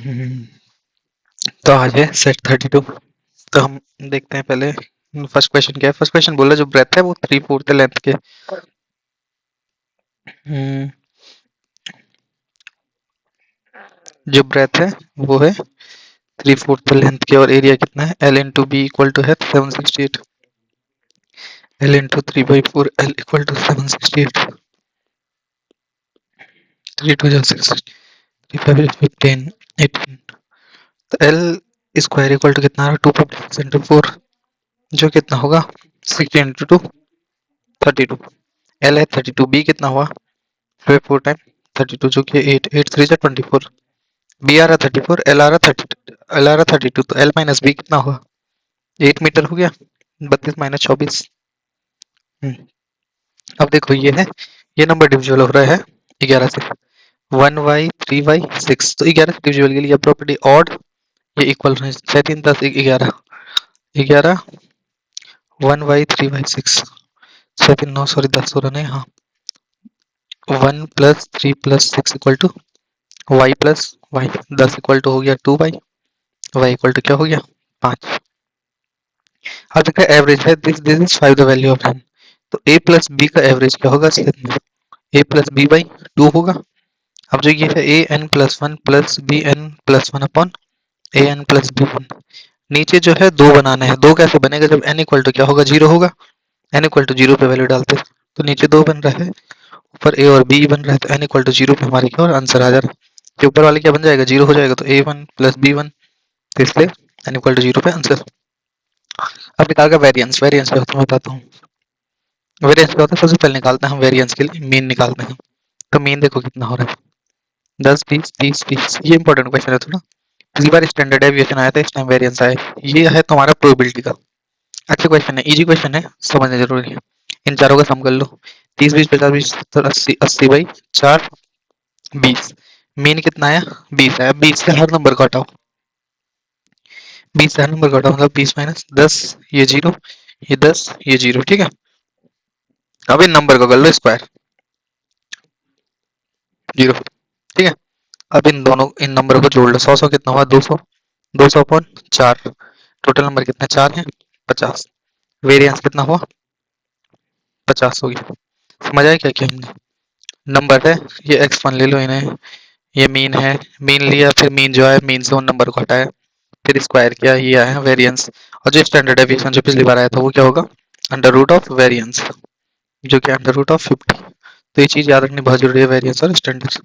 हम्म, तो आज है सेट 32। तो हम देखते हैं पहले फर्स्ट क्वेश्चन क्या है। फर्स्ट क्वेश्चन बोला जो ब्रेथ है वो 3/4 लेंथ के। हम्म, जो ब्रेथ है वो है 3/4 लेंथ के और एरिया कितना है L into B equal to है 768। L into 3/4 L equal to 768। 3 2 6 3 5 15 18। तो एल स्क्वायर इक्वल टू कितना है 256 इंटू 4 जो कितना होगा 16 इंटू 2 32। एल है 32, बी कितना हुआ 4 टाइम 32 जो कि 8 8 3 24। बी आ रहा 34, एल आ रहा 30, एल आ रहा 32, तो एल माइनस बी कितना हुआ 8 मीटर हो गया 32 माइनस 24। अब देखो ये है, ये नंबर डिविजिबल हो रहा है 11 से। 1y 3y 6, तो 11 से डिविजिबल के लिए प्रॉपर्टी ऑड ये इक्वल होना चाहिए 3 10 11 11 1y 3y 6 7 9 सॉरी 10 हो रहा नहीं हाँ 1 plus 3 plus 6 equal to Y plus Y 10 equal to हो गया 2 वाई इक्वल टू क्या हो गया 5। अब देखा एवरेज है this this is 5 the value of N. तो ए प्लस बी का एवरेज क्या होगा 7 ए प्लस बी बाई 2 होगा। अब जो ये है A N plus 1 plus B N plus 1 upon A N plus B 1। नीचे जो है दो बनाना है, दो कैसे बनेगा जब एन इक्वल टू क्या होगा 0 होगा। एन इक्वल टू 0 पे वैल्यू डालते हैं तो नीचे दो बन रहा है, ऊपर ए और बी बन रहा है, तो एन इक्वल टू 0 पे हमारे क्या और आंसर आ जा रहा है। ये ऊपर वाले क्या बन जाएगा 0 हो जाएगा, तो a1 प्लस b1, तो इसलिए एन इक्वल टू 0 पे आंसर। अब निकाल का वेरिएंस, वेरिएंस क्या होता है मैं बताता हूँ। वेरिएंस क्या होता है, सबसे पहले निकालते हैं हम वेरिएंस के लिए मीन निकालते हैं। तो मीन देखो कितना हो रहा है 10 20 30 20। ये इंपॉर्टेंट क्वेश्चन है थोड़ा, पिछली बार स्टैंडर्ड डेविएशन आया था, इस टाइम वेरिएंस आया। ये है तुम्हारा प्रोबेबिलिटी का। अच्छा क्वेश्चन है, इजी क्वेश्चन है, समझना जरूरी है। इन चारों का सम कर लो, 30 20 50 20 70 80 80 बाई 4 20। मीन कितना आया 20 आया। 20 से हर नंबर का हटाओ, 20 से हर नंबर का हटाओ मतलब 20 माइनस 10 ये 0 ये 10 ये 0 ठीक है। अब इन नंबर का कर लो स्क्वायर 0 ठीक है। अब इन दोनों इन नंबर को जोड़ लो, 100 100 कितना हुआ 200, 200 अपॉन 4, टोटल नंबर कितना 4 है 50। वेरिएंस कितना हुआ 50 हो गया। समझ आया क्या क्या हमने। नंबर है ये x1 ले लो इन्हें, ये मीन है, मीन लिया फिर मीन जो है मीन से उन नंबर को हटाया फिर स्क्वायर किया, ये आया वेरिएंस। और जो स्टैंडर्ड डेविएशन जो पिछली बार आया था वो क्या होगा अंडर रूट ऑफ वेरिएंस, जो कि अंडर रूट ऑफ 50। तो ये चीज याद रखनी बहुत जरूरी है, वेरिएंस और स्टैंडर्ड।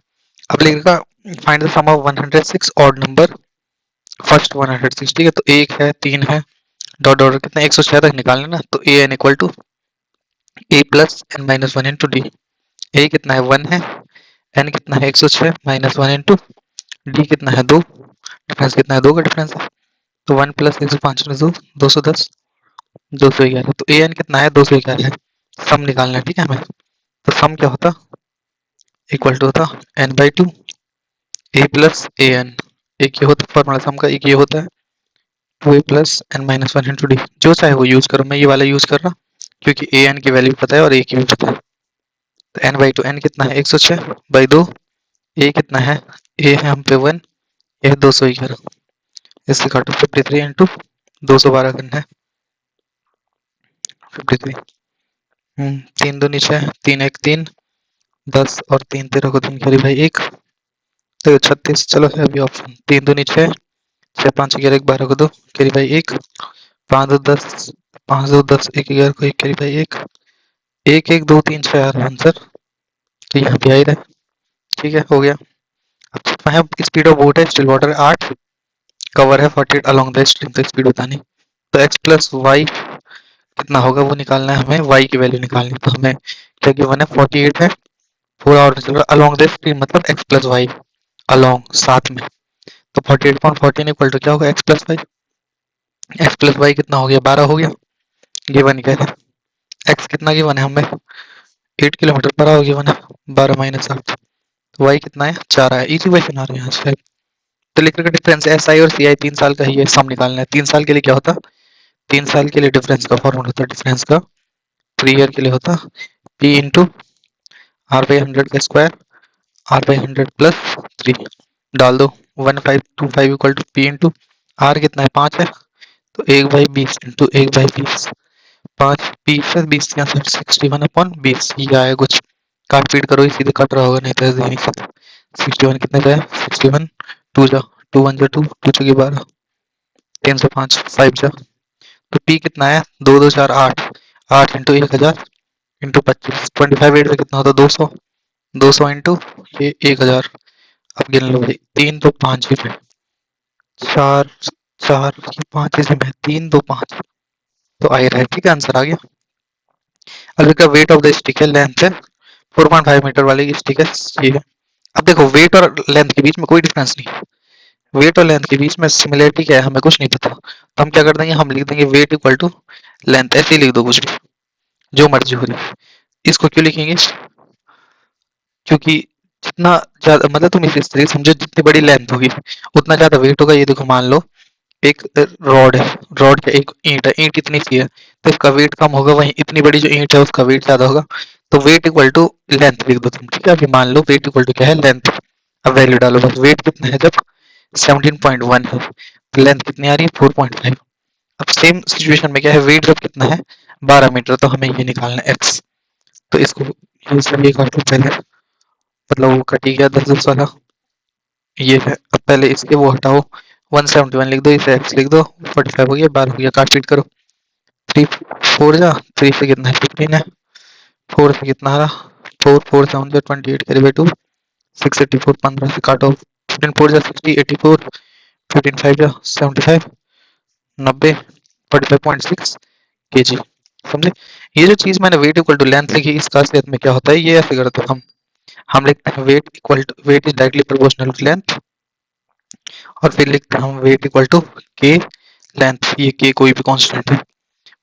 अब लिखेगा find the sum of 106 odd number first 106 ठीक है। तो एक है 3 है डॉट डॉट कितना 106 तक निकाल लेना। तो A N equal to A plus N minus 1 into D. A कितना है 1 है, एन कितना है 106 माइनस 1 इंटू डी कितना है 2, डिफरेंस कितना है 2 का डिफरेंस है। तो 1 प्लस 105 2 210 211। तो ए एन कितना है 211 है। सम निकालना है ठीक है हमें। तो सम क्या होता इक्वल टू होता N by 2 A plus A N. एक ये होता फॉर्मूला सम का, एक ये होता है 2a plus N minus 1 into D. जो चाहे वो यूज करो, मैं ये वाला यूज कर रहा क्योंकि ए एन की वैल्यू पता है और ए की भी पता है। तो एन बाई 2 एन कितना है 106 बाई 2, ए कितना है ए है हम पे 1, ए 211। इससे काटो 53 इंटू 212 करना है 53। 3 2 नीचे 3 1 3 10 और 3 13 को 3 करी भाई 1 तो 36। चलो है अभी ऑप्शन 3 2 नीचे 6 5 11 12 को 2 करी भाई 1 5 2 10 5 2 10 1 11 को 1 करी भाई 1 1 1 2 3 6 आंसर। तो यहाँ पे आ ही रहा है ठीक है हो गया। अब स्पीड ऑफ बोट है स्टिल वाटर 8, कवर है 48 अलोंग द स्ट्रीम, तो स्पीड बतानी। तो x प्लस वाई कितना होगा वो निकालना है हमें, y की वैल्यू निकालनी है। तो हमें क्या गिवन है 48 है, पूरा ऑर्डर चल रहा है अलोंग द स्ट्रीम मतलब x प्लस वाई अलोंग साथ में। तो 48/14 इक्वल टू क्या होगा x प्लस वाई कितना हो गया 12 हो गया। गिवन क्या है x कितना गिवन है हमें 8 किलोमीटर पर आवर गिवन है 12 माइनस 8। वाई कितना है 4 है। इजी क्वेश्चन आ रहे हैं आज का। तो लिखने का डिफरेंस एस आई और सी आई 3 साल का ही है, सम निकालना है। 3 साल के लिए क्या होता 3 साल के लिए डिफरेंस का फॉर्मूला होता है, डिफरेंस का 3 ईयर के लिए होता पी इंटू आर बाई 100 का स्क्वायर आर बाई 100 प्लस 3 डाल दो 1525 equal to P into R कितना है 5 है, तो 1/20 इंटू 1/20 5 20 या 61/20 ये आया कुछ। काट पीट करो, सीधे कट रहा होगा, नहीं तो ऐसे ही नहीं सकता। 61 कितने का है 61 2 जा 2 1 जा 2 2 चौके 12 305 5 जा, तो पी कितना है 2 2 4 8 8 इंटू 1000 इंटू 25 25 8 से कितना होता है 200 200 इंटू ये 1000। अब गिन लो भाई 3 2 5 ही पे 4 4 ये 5 इसमें है 3 2 5 तो आ ही रहा है, ठीक है आंसर आ गया। अब इसका वेट ऑफ द स्टिक है, लेंथ है 4.5 मीटर वाली स्टिक है ये है। अब देखो वेट और लेंथ के बीच में कोई डिफरेंस नहीं है, वेट और लेंथ के बीच में सिमिलरिटी क्या है हमें कुछ नहीं पता, तो हम क्या कर देंगे हम लिख देंगे वेट इक्वल टू लेंथ, ऐसे ही लिख दो कुछ भी जो मर्जी हो रही है। इसको क्यों लिखेंगे, क्योंकि जितना ज्यादा मतलब तुम इस तरीके समझो जितनी बड़ी लेंथ होगी उतना ज्यादा वेट होगा। ये देखो मान लो एक रॉड है, रॉड का एक ईंट है, ईंट इतनी सी है तो इसका वेट कम होगा, वहीं इतनी बड़ी जो ईंट है उसका वेट ज्यादा होगा, तो वेट इक्वल टू लेंथ लिख दो तुम, ठीक है। अभी मान लो वेट इक्वल टू क्या है लेंथ, अब वैल्यू डालो बस, वेट कितना है जब 17.1 है तो लेंथ कितनी आ रही है 4.5। अब सेम सिचुएशन में क्या है वेट जब कितना है 12 मीटर, तो हमें ये निकालना है एक्स, तो इसको ये सब ये काटो पहले, मतलब वो कटी गया 10 वाला ये है। अब पहले इसके वो हटाओ 171 लिख दो, इसे एक्स लिख दो, 45 हो गया 12 हो गया, काट पीट करो 3 4 जा 3 से कितना है 15 है, 4 से कितना आ रहा 4 4 7 जा 28 कैरी बाई 2 684 15 से काटो 15 4 जा 60 84 15 5 जा 75 90 45.6 kg, समझे। ये जो चीज मैंने वेट इक्वल टू लेंथ लिखी इसका असलियत में क्या होता है ये ऐसे करते हैं हम लिखते हैं weight equal to weight is directly proportional to length, और फिर लिखते हैं हम weight equal to K length, ये के कोई भी कांस्टेंट है।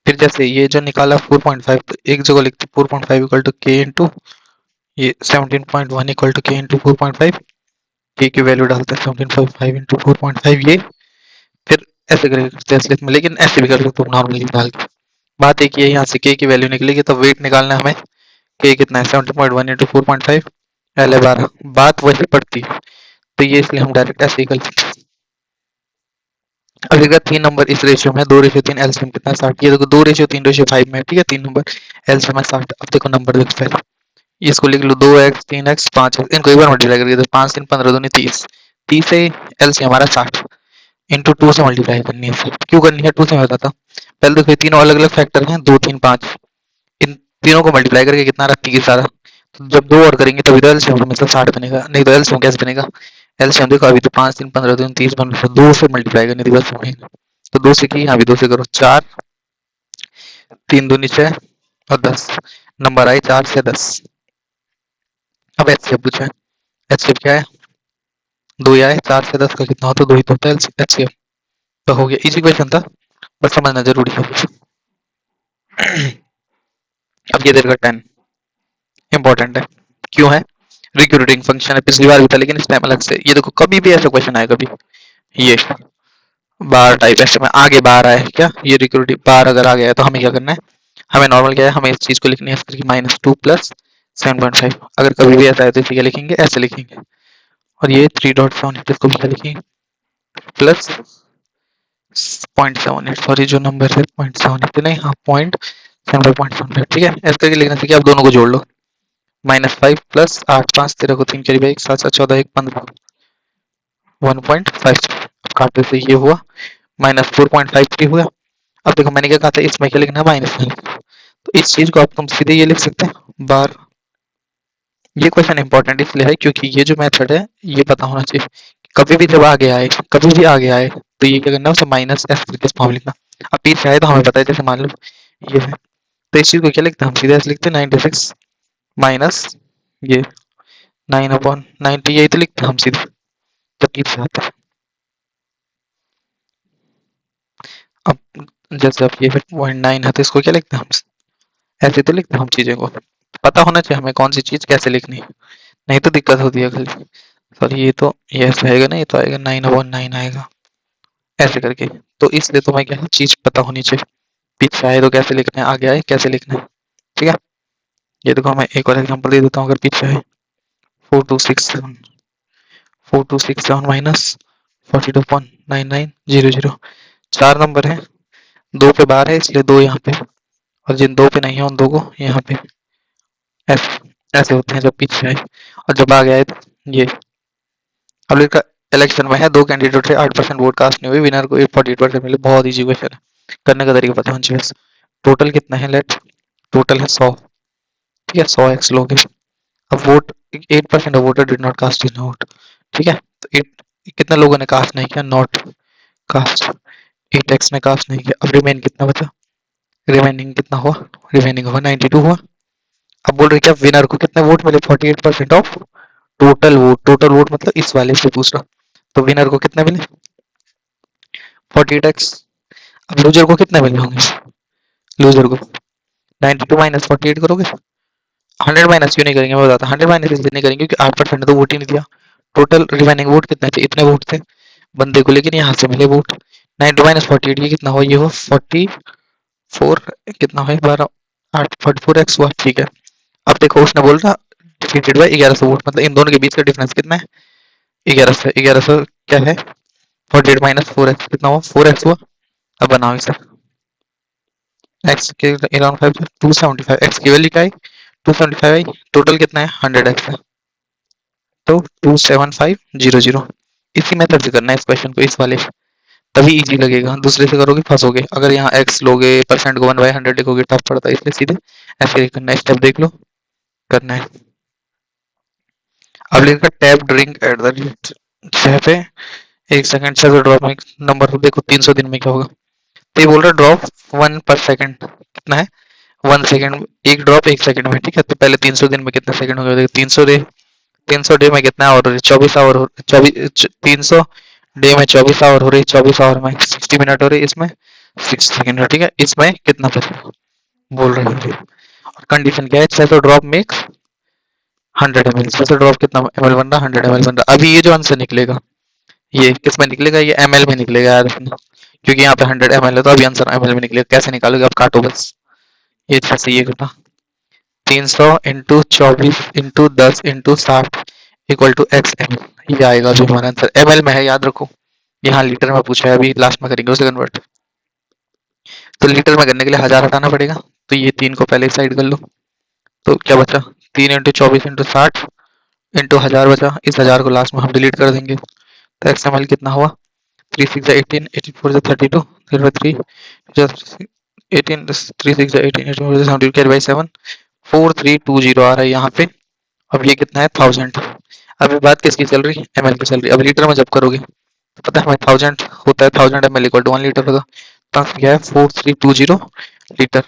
फिर जैसे ये जो निकाला 4.5 तो एक जगह लिखते 4.5 इक्वल टू के इंटू ये 17.1 इक्वल टू के इंटू 4.5, के की वैल्यू डालते हैं 17.5 इंटू 4.5 ये, फिर ऐसे करते हैं में, लेकिन ऐसे भी कर सकते हो नॉर्मली डाल के। बात एक ये यहाँ से के की वैल्यू निकलेगी तो वेट निकालना है हमें, के कितना है 17.1 इंटू 4.5 पहले 12, बात वही पड़ती है तो ये इसलिए हम डायरेक्ट ऐसे ही कर सकते हैं। अब देखा 3 नंबर इस रेशियो में 2:3 एलसीएम कितना है 60, ये देखो 2:3:5 में, ठीक है 3 नंबर एलसीएम है 60। अब देखो नंबर देखो पहले इसको लिख लो 2x 3x 5x, इनको एक बार मल्टीप्लाई करके दो 5 3 15 दूनी 30, 30 से एलसीएम हमारा 60 इंटू 2 से मल्टीप्लाई करनी है, क्यों करनी है 2 से मैं बताता हूँ। पहले देखो तीनों अलग अलग फैक्टर हैं 2 3 5, इन तीनों को मल्टीप्लाई करके कितना रहा 30 सारा, तो जब दो और करेंगे तभी तो एलसीएम हमेशा 60 बनेगा, नहीं तो एलसीएम कैसे बनेगा। एलसीएम देखो अभी तो 5 3 15 दूनी 30 बन रहा, 2 से मल्टीप्लाई करनी थी बस हमें, तो 2 से की यहाँ भी 2 से करो 4 3 दूनी 6 और 10 नंबर आए 4 से 10। अब एचसीएफ पूछा है, एचसीएफ क्या है 2 ही आए 4 से 10 का कितना होता है 2 ही तो होता है एचसीएफ, तो हो गया इजी क्वेश्चन था बस समझना जरूरी है। अब ये देखो 10 इंपॉर्टेंट है, क्यों है रिक्रूटिंग फंक्शन है, पिछली बार भी था लेकिन इस टाइम अलग से। ये देखो कभी भी ऐसा क्वेश्चन आए कभी ये बार टाइप ऐसे में आगे बार आए क्या, ये रिक्रूटिंग बार अगर आ गया है तो हमें क्या करना है, हमें नॉर्मल क्या है हमें इस चीज को लिखनी है -2 प्लस 7.5, अगर कभी भी ऐसा है तो इसे क्या लिखेंगे ऐसे लिखेंगे, और ये 3.7 इसको भी क्या लिखेंगे प्लस 0.78, सॉरी जो नंबर है 0.78 नहीं हाँ 0.75, ठीक है ऐसे करके लिखना चाहिए। आप दोनों को जोड़ लो -5 प्लस 8 5 13 को 3 करीब 1 7 7 14 1 15 1.5, अब काटने से ये हुआ -4.53 हुआ। अब देखो मैंने क्या कहा था इसमें क्या लिखना है माइनस में, तो इस चीज को आप तुम सीधे ये लिख सकते हैं बार। ये क्वेश्चन इंपॉर्टेंट इसलिए है क्योंकि ये जो मेथड है ये पता होना चाहिए, कभी भी जब आगे आए कभी भी आगे आए तो ये क्या करना है उसे माइनस एस करके फॉर्म लिखना। अब पीछे आए तो हमें पता है जैसे मान लो ये है तो इस चीज को क्या लिखते हैं हम सीधे ऐसे लिखते हैं 96 माइनस ये 9/90, यही तो लिखते हैं हम सीधे जब पीछे आता है। अब जैसे अब ये 0.9 है तो इसको क्या लिखते हैं हम ऐसे तो लिखते हैं हम चीजें को, पता होना चाहिए हमें कौन सी चीज कैसे लिखनी है, नहीं तो दिक्कत होती है खाली। सॉरी ये तो ये ऐसे आएगा ना, ये तो आएगा 9/9 आएगा ऐसे करके, तो इसलिए तुम्हें क्या है चीज पता होनी चाहिए पीछे आए तो कैसे लिखना है आगे आए कैसे लिखना है, ठीक है। ये देखो मैं एक और एग्जांपल दे देता हूँ, अगर पीछे आए 4267 4267 माइनस 42.9900। 4 नंबर है, 2 पे बाहर है इसलिए 2 यहाँ पे, और जिन 2 पे नहीं है उन 2 को यहाँ पे ऐसे ऐसे होते हैं जब पीछे आए, और जब आगे आए तो ये। अब इसका इलेक्शन में है, 2 कैंडिडेट थे, 8% वोट कास्ट नहीं हुई, विनर को 48% मिले। बहुत इजी क्वेश्चन है, करने का तरीका पता होना चाहिए बस। टोटल कितना है, लेट टोटल है 100, ठीक है, 100x लोगे। अब vote 8% of voter did not cast is vote, ठीक है, तो 8 कितने लोगों ने कास्ट नहीं किया, नॉट कास्ट, 8x ने कास्ट नहीं किया। अब रिमेन कितना बचा, रिमेनिंग कितना हुआ, रिमेनिंग हुआ 92 हुआ। अब बोल रहे क्या विनर को कितने वोट मिले, 48% of total vote, total vote मतलब इस वाले से पूछ रहा, तो विनर को कितने मिले 48x। अब लूजर को कितने मिले होंगे, लूजर को 92 माइनस 48 करोगे, 100 माइनस क्यों नहीं करेंगे मैं बताता हूँ, 100 माइनस इसलिए नहीं करेंगे क्योंकि 8% ने तो वोट ही नहीं दिया। टोटल रिमेनिंग वोट कितने थे, इतने वोट थे बंदे को, लेकिन यहाँ से मिले वोट 92 माइनस 48, ये कितना हुआ, ये हुआ 44, कितना हुआ 12 8 44x हुआ, ठीक है। अब देखो उसने बोल रहा डिफीटेड बाय 1100 वोट, मतलब इन दोनों के बीच का डिफरेंस कितना है, 1100, 1100 क्या है 48 माइनस 4x कितना हुआ, 4x हुआ। अब बनाओ इसे, x के अराउंड 5 275, x की वैल्यू क्या है 275 आई, टोटल कितना है 100x है, तो 27500। इसी मेथड से करना है इस क्वेश्चन को, इस वाले से, तभी इजी लगेगा, दूसरे से करोगे फंसोगे। अगर यहाँ x लोगे परसेंट को 1/100 लिखोगे टफ पड़ता है, इसलिए सीधे ऐसे करना है, स्टेप देख लो करना है। अब लिखा tap drink at the rate 6 पे 1 सेकंड से ड्रॉप में नंबर देखो 300 दिन में क्या होगा, तो ये बोल रहा है ड्रॉप 1 पर सेकंड, कितना है 1 सेकंड, एक ड्रॉप 1 सेकंड में, ठीक है, तो पहले 300 दिन में कितने सेकंड हो गए, 300 डे में कितना आवर हो रही है 24 आवर, 24 300 डे में 24 आवर हो रही है, 24 आवर में 60 मिनट हो रही है, इसमें 6 सेकंड, ठीक है, इसमें कितना बचेगा बोल रहे हैं। और कंडीशन क्या है, 600 ड्रॉप मेक्स 100 ml, 600 ड्रॉप कितना ml बन रहा 100 ml बन रहा। अभी ये जो आंसर निकलेगा ये किस में निकलेगा, ये ml में निकलेगा यार रखना, क्योंकि यहाँ पे 100 ml है तो अभी आंसर ml में निकलेगा। कैसे निकालोगे, अब काटो बस, ये जैसे ये करना 300 into 24 into 10 into 60 equal to X M, ये आएगा जो हमारा आंसर, ml में है याद रखो, यहाँ लीटर में पूछा है, अभी लास्ट में करेंगे उसे कन्वर्ट। तो लीटर में करने के लिए 1000 हटाना पड़ेगा, तो ये 3 को पहले साइड कर लो, तो क्या बचा 3 इंटू 24 इंटू 60 इंटू 1000 बचा, इस 1000 को लास्ट में हम डिलीट कर देंगे, तो एक्स एम एल कितना हुआ 3 6 18 84 32 3 18 3 6 18 84 72 कैरी बाई 7 4320 आ रहा है यहाँ पे। अब ये कितना है 1000, अब ये बात किसकी चल रही है ml की चल रही है। अब लीटर में जब करोगे तो पता है हमें 1000 होता है, 1000 ml इक्वल टू 1 लीटर होगा, तो क्या है 4320 लीटर।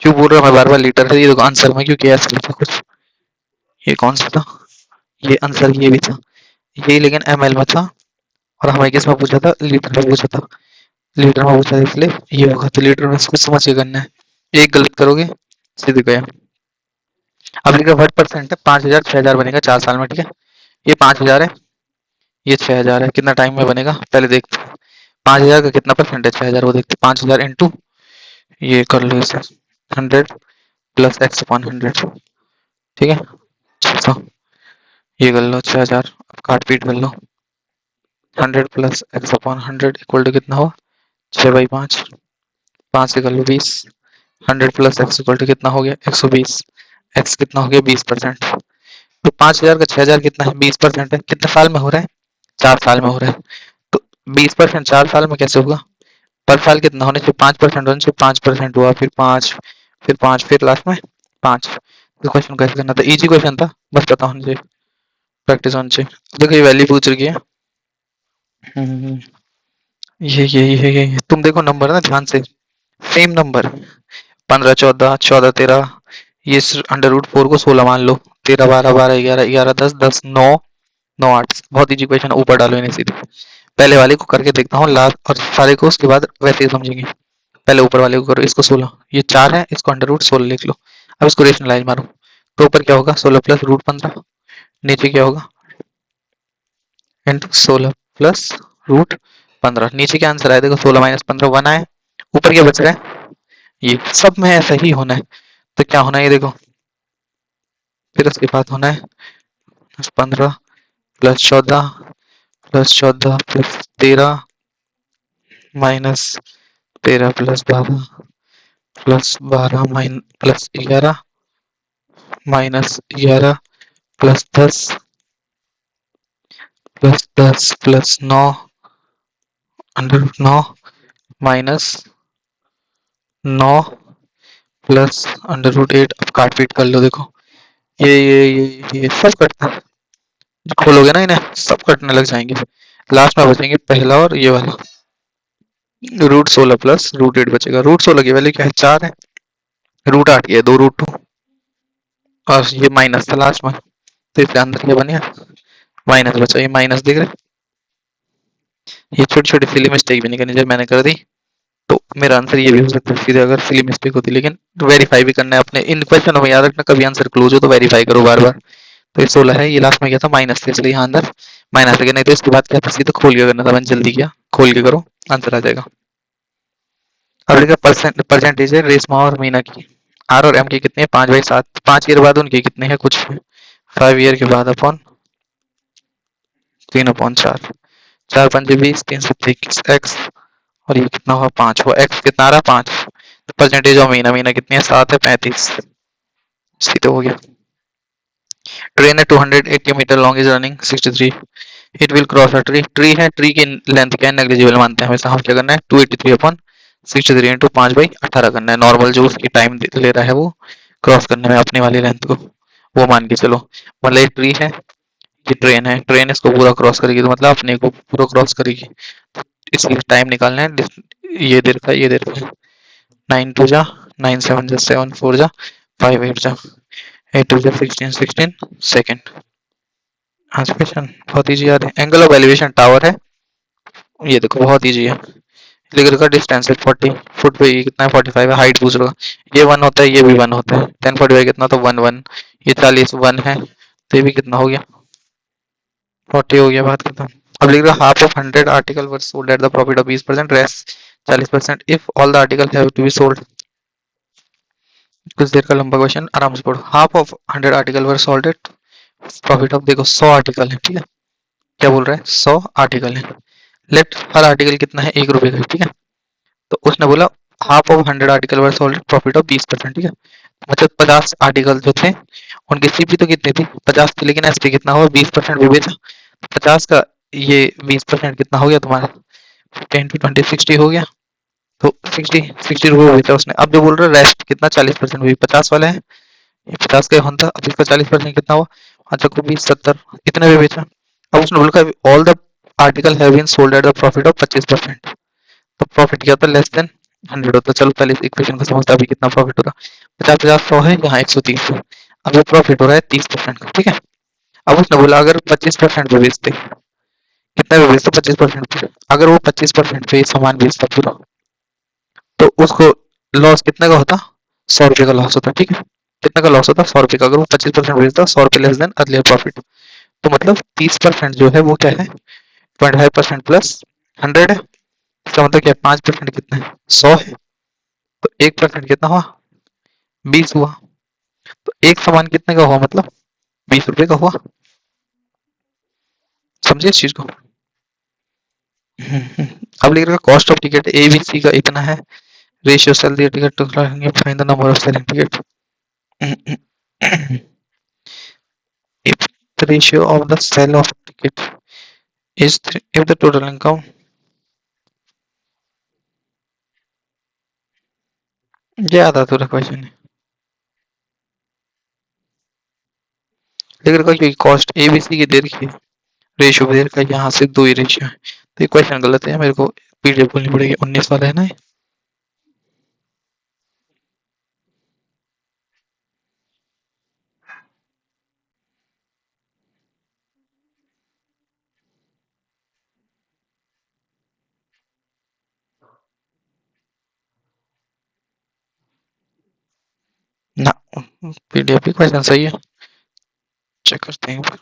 क्यों बोल रहा हूँ मैं बार बार लीटर है, ये देखो आंसर में क्योंकि ऐसा लिखा कुछ, ये कौन सा था, ये आंसर ये भी था, ये लेकिन ml में था, और हमें किस में पूछा था, लीटर में पूछा था, लीटर में पूछा था इसलिए ये होगा, तो लीटर में कुछ समझ के करना है, एक गलत करोगे सीधे गया। अब लिखा 1% है 5000 6000 बनेगा 4 साल में, ठीक है, ये 5000 है, ये 6000 है, कितना टाइम में बनेगा पहले देखते हैं, 5000 का कितना परसेंट है 6000 वो देखते हैं, 5000 इंटू ये कर लो इसे 100 प्लस एक्स अपॉन 100, ठीक है 600, ये कर लो 6000, अब काट पीट कर लो 100 plus x upon 100 equal to कितना हुआ 6/5, 5 से कर लो 20, 100 प्लस एक्स इक्वल टू कितना हो गया 120, एक्स कितना हो गया 20%, तो 5000 का 6000 कितना है 20% है, कितने साल में हो रहा है 4 साल में हो रहा है, तो 20% 4 साल में कैसे होगा, पर साल कितना होने से 5% होने से 5% हुआ, फिर 5 फिर 5 फिर लास्ट में 5। तो क्वेश्चन कैसे करना था, इजी क्वेश्चन था, बस पता होना चाहिए, प्रैक्टिस होनी चाहिए। देखो ये वैल्यू पूछ रही है, ये तुम देखो नंबर ना ध्यान से, सेम नंबर 15 14 14 13, ये √4 को 16 मान लो, 13 12 12 11 11 10 10 9 9 8, बहुत इजी क्वेश्चन, ऊपर डालो इन्हें सीधे। पहले वाले को करके देखता हूँ लास्ट, और सारे को उसके बाद वैसे ही समझेंगे। पहले ऊपर वाले को करो, इसको 16, ये 4 है, इसको √16 लिख लो। अब इसको रेशनलाइज मारो, तो ऊपर क्या होगा 16 प्लस √15, नीचे क्या होगा इंटू 16 प्लस √15, नीचे क्या आंसर आया देखो 16 माइनस 15 1 आए, ऊपर क्या बच रहा है, ये सब में ऐसा ही होना है, तो क्या होना है ये देखो, फिर उसके बाद होना है 15 plus 14 plus 14 plus 13 minus 13 plus 12 plus 12 plus 11 minus 11 plus 10 plus 10 plus 9 under 9 minus 9 plus under root 8। अब काट पीट कर लो, देखो ये सब कटना है, खोलोगे ना इन्हें सब कटने लग जाएंगे। लास्ट में बचेंगे पहला और ये वाला, रूट 16 प्लस रूट 8 बचेगा। रूट 16 की वैल्यू क्या है 4 है, रूट 8 की है 2 रूट 2 और ये माइनस था लास्ट में, तो इसके अंदर क्या बनेगा माइनस बचा। ये माइनस दिख रहा है, ये छोटी छोटी सिली मिस्टेक भी नहीं करनी, जब मैंने कर दी तो मेरा आंसर ये भी हो सकता है सीधे, अगर सिली मिस्टेक होती। लेकिन वेरीफाई भी करना है अपने इन क्वेश्चनों में, याद रखना कभी आंसर क्लोज हो तो वेरीफाई करो बार बार। तो ये 16 है, ये लास्ट में क्या था माइनस था, इसलिए यहाँ अंदर माइनस लगे, नहीं तो इसके बाद क्या था सीधे खोल के करना था। मैंने जल्दी किया, खोल के करो आंसर आ जाएगा। अब देखा परसेंटेज है रेशमा और मीना की। आर और एम की कितने हैं 5/7, 5 ईयर बाद उनकी कितने हैं कुछ 5 ईयर के बाद अपॉन 3/4, 4 पंजे 20, 3 7 21 एक्स, और ये कितना हुआ 5 हुआ, एक्स कितना आ रहा 5। तो परसेंटेज ऑफ मीना, मीना कितनी है 7 है 35, सीधे हो गया। ट्रेन है 280 meter long is running 63, it will cross a tree. Tree है, ट्री की लेंथ क्या है नेग्लिजिबल मानते हैं हमेशा, हम क्या करना है 283 अपॉन 63 इंटू 5/18 करना है। नॉर्मल जो उसकी टाइम ले रहा है वो क्रॉस करने में अपनी वाली लेंथ को, वो मान के चलो। मतलब एक ट्री है, ये ट्रेन है, ट्रेन इसको पूरा क्रॉस करेगी, तो मतलब अपने को पूरा क्रॉस करेगी, तो इसलिए टाइम निकालना है। ये देर का ये देर का 9 2 जा 9 7 जा 7 4 जा 5 8 जा 8 2 जा 16 16 सेकेंड। आज क्वेश्चन बहुत इजी याद है। एंगल ऑफ एलिवेशन टावर है, ये देखो बहुत इजी है। लेकर का डिस्टेंस है 40 फुट पे, ये कितना है 45 है। हाइट पूछ रहा, ये 1 होता है ये भी 1 होता है, 10 45 कितना तो 1 1, ये 40 1 है, तो ये भी कितना हो गया 40 हो गया, बात खत्म। अब लिख रहा half of 100 article were sold at the profit of 20%, rest 40% if all the article have to be sold. कुछ देर का लंबा क्वेश्चन, आराम से पढ़ो। Half of 100 article were sold at profit of, देखो 100 आर्टिकल है, ठीक है, क्या बोल रहा है 100 आर्टिकल है, लेट हर आर्टिकल कितना है 1 रुपए का, ठीक है। तो उसने बोला half of 100 article were sold profit of 20%, ठीक है। मतलब 50 आर्टिकल जो थे उनकी सीपी तो कितनी थी 50 थी, लेकिन एसपी कितना हुआ 20% भी बेचा, 50 का ये 20% कितना हो गया तुम्हारा 10 to 20 60 हो गया, तो 60 रुपये बेचा उसने। अब जो बोल रहे रेस्ट कितना 40% हुई, 50 वाला है ये 50 का होता, अब इसका 40% कितना हुआ, अच्छा को 20 70 इतने में बेचा। अब उसने बोला all the article have been sold at the profit of 25%, तो प्रॉफिट क्या होता है लेस देन 100 होता है। चलो पहले इस इक्वेशन को समझता अभी कितना प्रॉफिट हो रहा, 50 50 100 है, यहाँ 130 है, अब ये प्रॉफिट हो रहा है 30% का, ठीक है। अब उसने बोला अगर 25% पे बेचते, कितना पे बेचते 25% पे, अगर वो 25% पे ये सामान बेचता पूरा, तो उसको लॉस कितने का होता 100 रुपये का लॉस होता, ठीक है। कितना का लॉस होता 100 रुपये का, अगर वो 25% बेचता 100 रुपये लेस देन अर्लियर प्रॉफिट। तो मतलब 30% जो है वो क्या है 25% प्लस 100 है, इसका मतलब क्या 5% कितना है 100 है, तो 1% कितना हुआ 20 हुआ, तो एक सामान कितने का हुआ मतलब 20 रुपए का हुआ। समझे इस चीज को। अब लिख रहा है cost of ticket A B C का इतना है, ratio sell the ticket to find the number of selling ticket. if the ratio of the sale of ticket is if the total income, ज्यादा थोड़ा क्वेश्चन है, लिख रखा है cost ए B सी की दे रखी है, रेशियो भी दे रखा है, यहाँ से 2 ही रेशियो है, तो ये क्वेश्चन गलत है, मेरे को पीडीएफ खोलनी पड़ेगी। 19 वाला है ना। ना पीडीएफ भी क्वेश्चन सही है, चेक करते हैं फिर।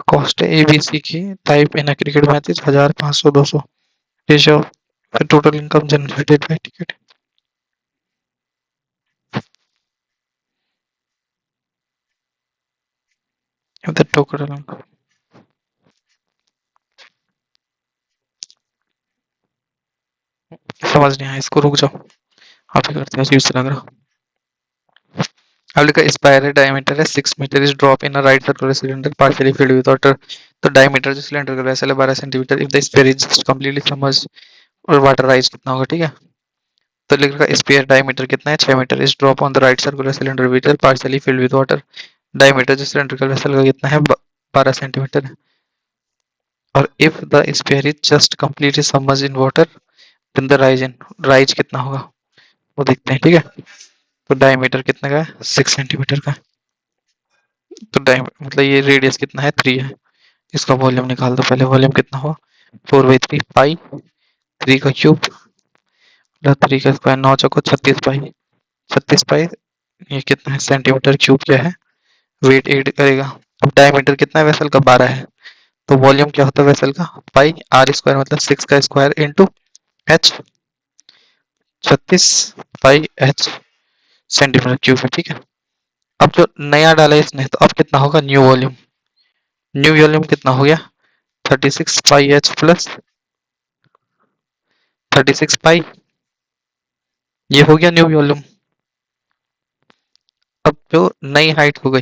कॉस्ट है एबीसी की, type in cricket matches 1000 500 200, ratio फिर total income generated by ticket. if the total समझ नहीं आया इसको, रुक जाओ, आप ही करते हैं, अजीब से लग रहा। अब लिखा स्पायर डायमीटर है 6 meter is drop in a right circular cylinder partially filled with water. तो डायमीटर जो सिलेंडर का वैसे है 12 centimeter, if the sphere is just completely submerged, और वाटर राइज कितना होगा, ठीक है। तो लिख रखा स्पेयर डायमीटर कितना है 6 meter is drop on the right circular cylinder with partially filled with water. Diameter जो सिलेंड्रिकल वेसल का कितना है 12 सेंटीमीटर है। और if the sphere is just completely submerged in water then the rise कितना होगा वो देखते हैं, ठीक है। तो डायमीटर कितने का है 6 सेंटीमीटर का। तो मतलब ये रेडियस कितना है 3 है। इसका वॉल्यूम निकाल दो पहले, वॉल्यूम कितना हुआ 4/3 पाई 3 का क्यूब प्लस 3 का स्क्वायर, 9 चौको 36 पाई, 36 पाई ये कितना है सेंटीमीटर क्यूब क्या है, वेट ऐड करेगा। अब डायमीटर कितना है वेसल का 12 है, तो वॉल्यूम क्या होता है वेसल का पाई आर स्क्वायर मतलब 6 का square into H 36 pi H centimetre cube है, ठीक है। अब जो नया डाला है इसने, तो अब कितना होगा न्यू वॉल्यूम कितना हो गया 36 पाई एच प्लस 36 पाई, ये हो गया न्यू वॉल्यूम। अब जो नई हाइट हो गई,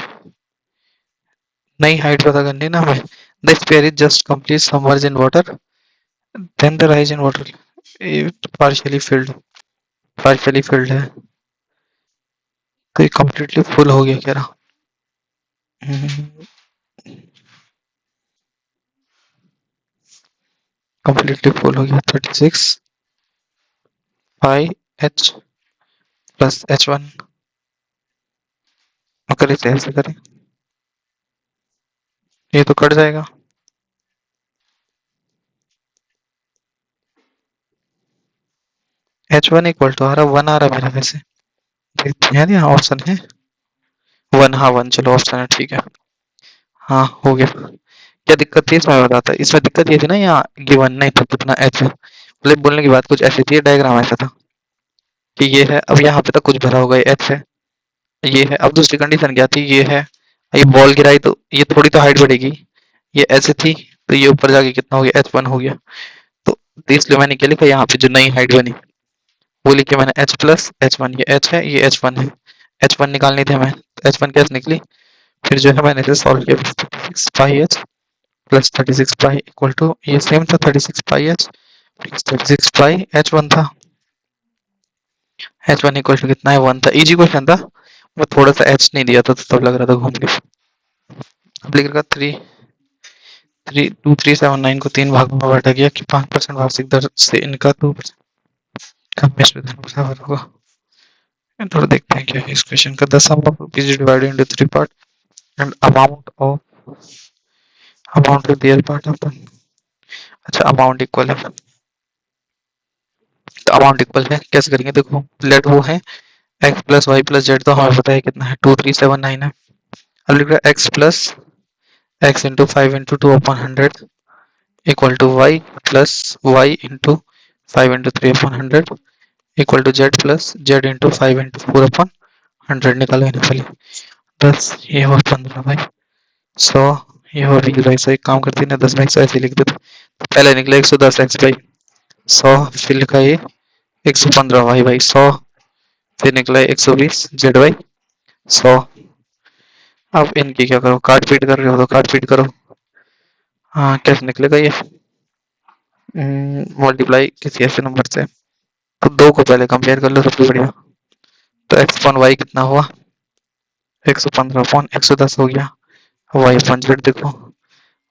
नई हाइट पता करनी है ना हमें। The sphere is just complete submerge in water then the rise in water partially filled, partially filled है तो ये कम्प्लीटली फुल हो गया कह रहा। कम्प्लीटली फुल हो गया 36 पाई एच प्लस H1। अगर इसे ऐसे करें ये तो कट जाएगा, H1 इक्वल टू आ रहा 1 आ रहा मेरा वैसे, देखते हैं यहाँ ऑप्शन है 1, हाँ 1, चलो ऑप्शन है ठीक है, हाँ हो गया। क्या दिक्कत थी इसमें बताता, इसमें दिक्कत ये थी ना यहाँ गिवन नहीं था कितना एच है, मतलब बोलने की बात कुछ ऐसी थी, डायग्राम ऐसा था कि ये है, अब यहाँ पे तो कुछ भरा होगा एच है, ये है। अब दूसरी कंडीशन क्या थी, ये है, ये बॉल गिराई तो ये थोड़ी तो हाइट बढ़ेगी, ये ऐसे थी तो ये ऊपर जाके कितना हो गया H1 हो गया। तो इसलिए मैंने क्या लिखा यहाँ पे जो नई हाइट बनी वो लिखी मैंने H प्लस H1, ये H है ये H1 है, H1 निकालनी थी हमें, H1 कैसे निकली, फिर जो है मैंने इसे सॉल्व किया 36 pi H plus 36 pi equal to ये सेम था 36 पाई एच प्लस 36 पाई H1 था, H1 इक्वल टू कितना है 1 था, इजी क्वेश्चन था, वो थोड़ा सा H नहीं दिया था तो तब लग रहा था घूम के। अब लिख रखा 2379 को 3 भागों में बांटा गया कि 5% वार्षिक दर से इनका 2% का मिश्र धन बराबर होगा। थोड़ा देखते हैं क्या है इस क्वेश्चन का। The sum of rupees divided into 3 part and amount of their part of the, अच्छा अमाउंट इक्वल है, तो अमाउंट इक्वल है कैसे करेंगे, देखो लेट वो है x plus Y plus Z, तो हमें पता है कितना है 2379 है। अब लिख रहा है x plus x into 5 into 2 upon 100 equal to y plus y into 5 into 3 upon 100 equal to z plus z into 5 into 4 upon 100 निकालो इन्हें पहले। 10 ये हुआ 15 भाई 100, ये हुआ 20 भाई 100, एक काम करते हैं 10 भाई 100 ऐसे लिख देते, तो पहले निकला 110 x भाई 100, फिर लिखा ये 115 y भाई 100, फिर निकला 120 z भाई 100। अब इनकी क्या करो, काट पीट कर रहे हो तो काट पीट करो, हाँ कैसे निकलेगा ये, मल्टीप्लाई किसी ऐसे नंबर से, तो दो को पहले कंपेयर कर लो सबसे बढ़िया, तो एक्स अपॉन वाई कितना हुआ 115 अपॉन 110 हो गया, वाई अपॉन जेड देखो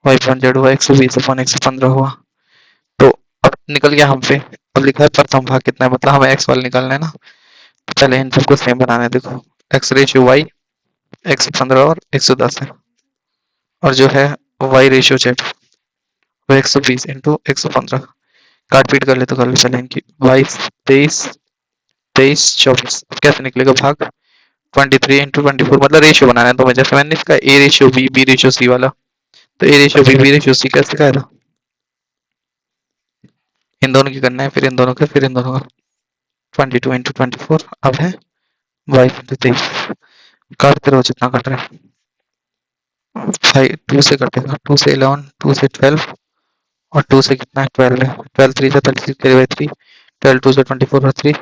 वाई अपॉन जेड हुआ 120 अपॉन 115 हुआ। तो अब निकल गया हम पे, अब लिखा है प्रथम भाग कितना है, मतलब हमें एक्स वाले निकालना है ना, तो पहले इन सबको सेम बनाना है, देखो एक्स रेशियो वाई 115 और 110 है, और जो है वाई रेशियो जेड वो 120 इंटू 115, काट पीट कर ले तो कर लो पहले इनकी, 22 23 23 24, कैसे निकलेगा भाग 23 इंटू 24, मतलब रेशियो बनाना है, तो मैं जैसे मैंने इसका A ratio B ratio C वाला, तो A ratio B ratio C कैसे कह रहा, इन दोनों की करना है, फिर इन दोनों का, फिर इन दोनों का, 22 इंटू 24 अब है 22 इंटू 23, काटते रहो जितना कट रहा है। फाइव 2 से कटेगा, 2 से 11, 2 से 12 और 2 से कितना है 12 है, 12 3 से 36 कैरी बाई 3, 12 2 से 24 और 3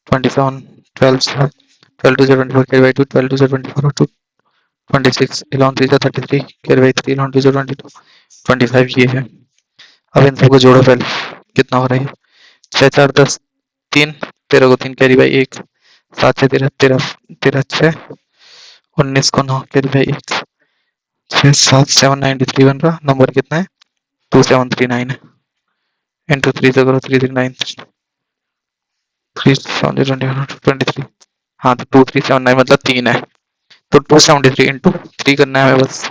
27, 12 से 12 2 से 24 कैरी बाई 2, 12 2 से 24 और 2 26, 11 3 से 33 कैरी बाई 3, 11 2 से 22 25 ये है। अब इन सबको जोड़ो पहले, कितना हो रहा है 6 4 10 3, 13 को 3 कैरी बाई 1, 7 6 13 13 13 6 19 को 9 कैरी बाई 1, 6 7 793 बन रहा, नंबर कितना है 2739 है, इंटू 3 से करो 339 3 7 23, हाँ तो 2379 मतलब 3 है, तो 273 इंटू 3 करना है हमें बस,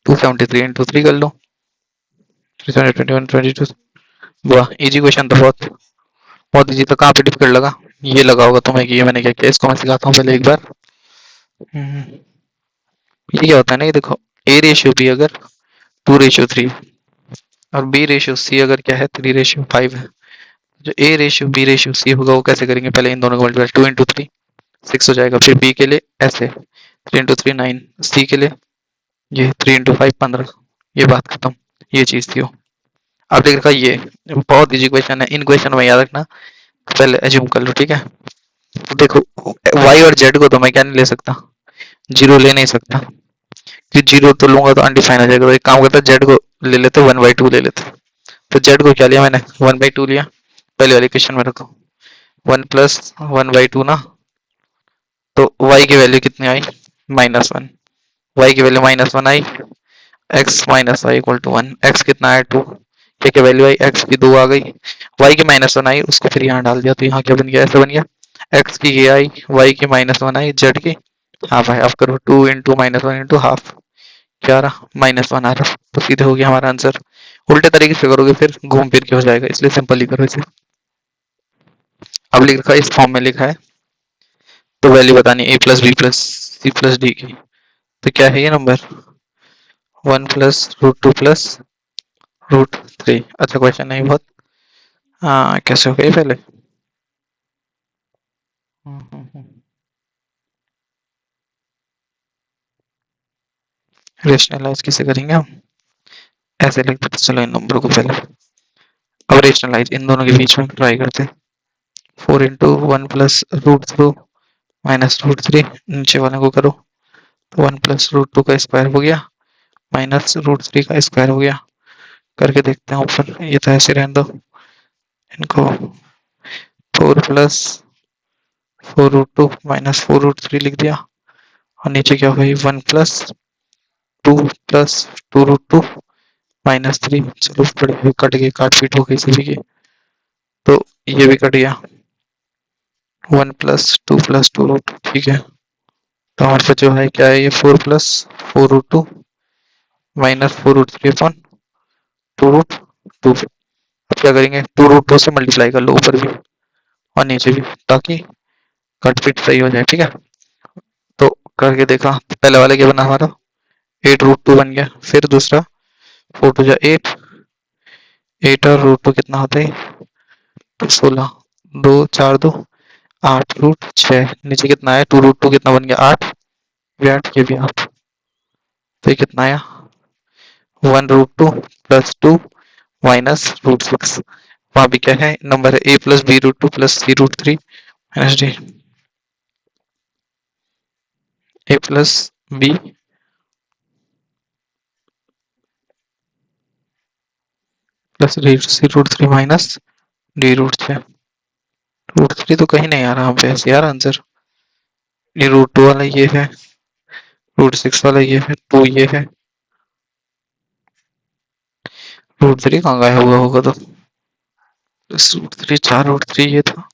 273 इंटू 3 कर लो, 321 22, वाह इजी क्वेश्चन तो बहुत बहुत इजी, तो कहाँ पे डिफिकल्ट लगा, ये लगा होगा तुम्हें कि ये मैंने क्या किया, इसको मैं सिखाता हूँ पहले एक बार। ये क्या होता है ना, ये देखो ए रेशियो बी अगर 2:3 और बी रेशियो सी अगर क्या है 3:5 है, जो A ratio B ratio C होगा वो कैसे करेंगे, पहले इन दोनों को मल्टीप्लाई 2 इंटू 3 6 हो जाएगा, फिर बी के लिए ऐसे 3 इंटू 3 9, सी के लिए ये 3 इंटू 5 15, ये बात खत्म, ये चीज थी वो। अब देख रखा ये बहुत इजी क्वेश्चन है, इन क्वेश्चन में याद रखना, पहले एज्यूम कर लो ठीक है। तो देखो y और z को तो मैं क्या नहीं ले सकता, जीरो ले नहीं सकता, कि जीरो तो लूंगा तो अनडिफाइन हो जाएगा, तो एक काम करता जेड को ले लेते 1/2 ले लेते, तो जेड को क्या लिया मैंने 1/2 लिया, पहले वाले क्वेश्चन में रखो 1 प्लस 1/2 ना, तो y की वैल्यू कितनी आई -1, y की वैल्यू -1 आई, x minus y equal to 1, x कितना है 2, ये क्या वैल्यू आई x की 2 आ गई, y की -1 आई उसको फिर यहाँ डाल दिया, तो यहाँ क्या बन गया ऐसे बन गया, x की ये आई, y की -1 आई, z की हाफ है, हाफ करो 2 इंटू -1 इंटू हाफ, क्या आ रहा -1 आ रहा, तो सीधे हो गया हमारा आंसर। उल्टे तरीके से करोगे फिर घूम फिर के हो जाएगा, इसलिए सिंपल ही करो इसे। अब लिख रखा है इस फॉर्म में लिखा है, तो वैल्यू बतानी a plus B plus C plus d की, तो क्या है ये नंबर 1 प्लस √2 प्लस √3। अच्छा क्वेश्चन नहीं बहुत, हाँ कैसे हो गई पहले, रेशनलाइज किसे करेंगे हम, ऐसे लिख देते, चलो इन नंबर को पहले, अब रेशनलाइज इन दोनों के बीच में ट्राई करते, 4 इंटू 1 प्लस √2 माइनस √3, नीचे वाले को करो, तो 1 प्लस √2 का स्क्वायर हो गया माइनस √3 का स्क्वायर हो गया, करके देखते हैं ऊपर, ये तो ऐसे रहने दो इनको, 4 प्लस 4√2 माइनस 4√3 लिख दिया, और नीचे क्या होगा 1 प्लस 2 प्लस 2√2 माइनस 3, चलो बड़े कट गए, काट पीट हो गई सभी की, तो ये भी कट गया, 1 प्लस 2 प्लस 2√2 ठीक है, तो हमारे पास जो है क्या है ये 4 प्लस 4√2 माइनस 4√3 अपॉन 2√2, अब क्या करेंगे 2√2 से मल्टीप्लाई कर लो ऊपर भी और नीचे भी, ताकि कट पीट सही हो जाए ठीक है। तो करके देखा, पहले वाले क्या बना हमारा 8√2 बन गया, फिर दूसरा 4 2 जा 8, 8 और √2 कितना होता है तो 16, 2 4 2 8√6, नीचे कितना है 2√2 कितना बन गया 8, ये 8 ये भी 8, तो ये कितना आया 1√2 प्लस 2 माइनस √6, वहां भी क्या है नंबर है a plus b√2 plus c√3 minus d, a plus b plus c√3 minus d√6, √3 तो कहीं नहीं आ रहा हम पे ऐसे यार आंसर, ये √2 वाला ये है, √6 वाला ये है, 2 ये है, √3 कहाँ गायब हुआ होगा, तो √3 4 √3 ये था।